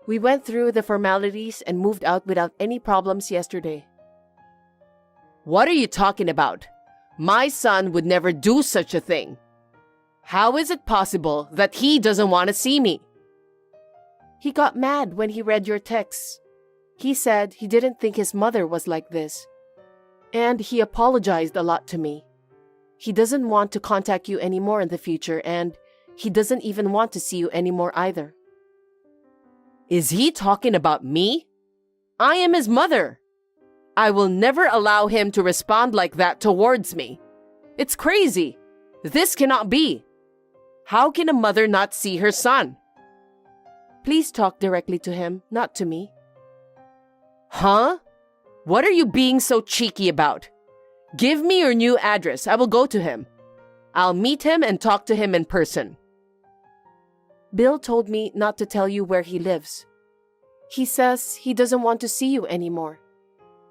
We went through the formalities and moved out without any problems yesterday. What are you talking about? My son would never do such a thing. How is it possible that he doesn't want to see me? He got mad when he read your texts. He said he didn't think his mother was like this. And he apologized a lot to me. He doesn't want to contact you anymore in the future, and he doesn't even want to see you anymore either. Is he talking about me? I am his mother. I will never allow him to respond like that towards me. It's crazy. This cannot be. How can a mother not see her son? Please talk directly to him, not to me. Huh? What are you being so cheeky about? Give me your new address. I will go to him. I'll meet him and talk to him in person. Bill told me not to tell you where he lives. He says he doesn't want to see you anymore.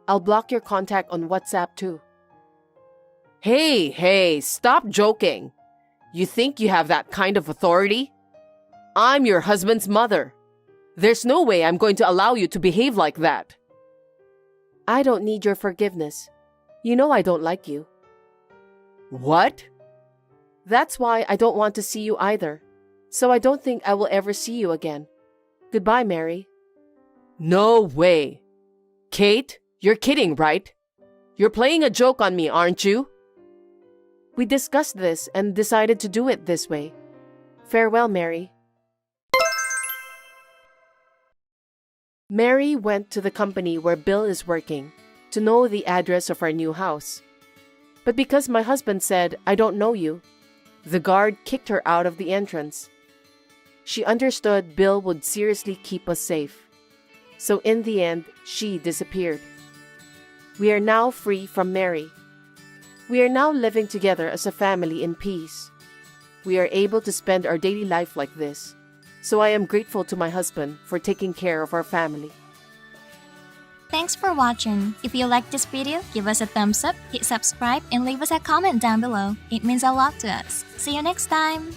I'll block your contact on WhatsApp too. Hey, stop joking. You think you have that kind of authority? I'm your husband's mother. There's no way I'm going to allow you to behave like that. I don't need your forgiveness. You know I don't like you. What? That's why I don't want to see you either. So I don't think I will ever see you again. Goodbye, Mary. No way. Kate, you're kidding, right? You're playing a joke on me, aren't you? We discussed this and decided to do it this way. Farewell, Mary. Mary went to the company where Bill is working to know the address of our new house. But because my husband said, I don't know you, the guard kicked her out of the entrance. She understood Bill would seriously keep us safe. So in the end, she disappeared. We are now free from Mary. We are now living together as a family in peace. We are able to spend our daily life like this. So I am grateful to my husband for taking care of our family. Thanks for watching. If you liked this video, give us a thumbs up, hit subscribe, and leave us a comment down below. It means a lot to us. See you next time!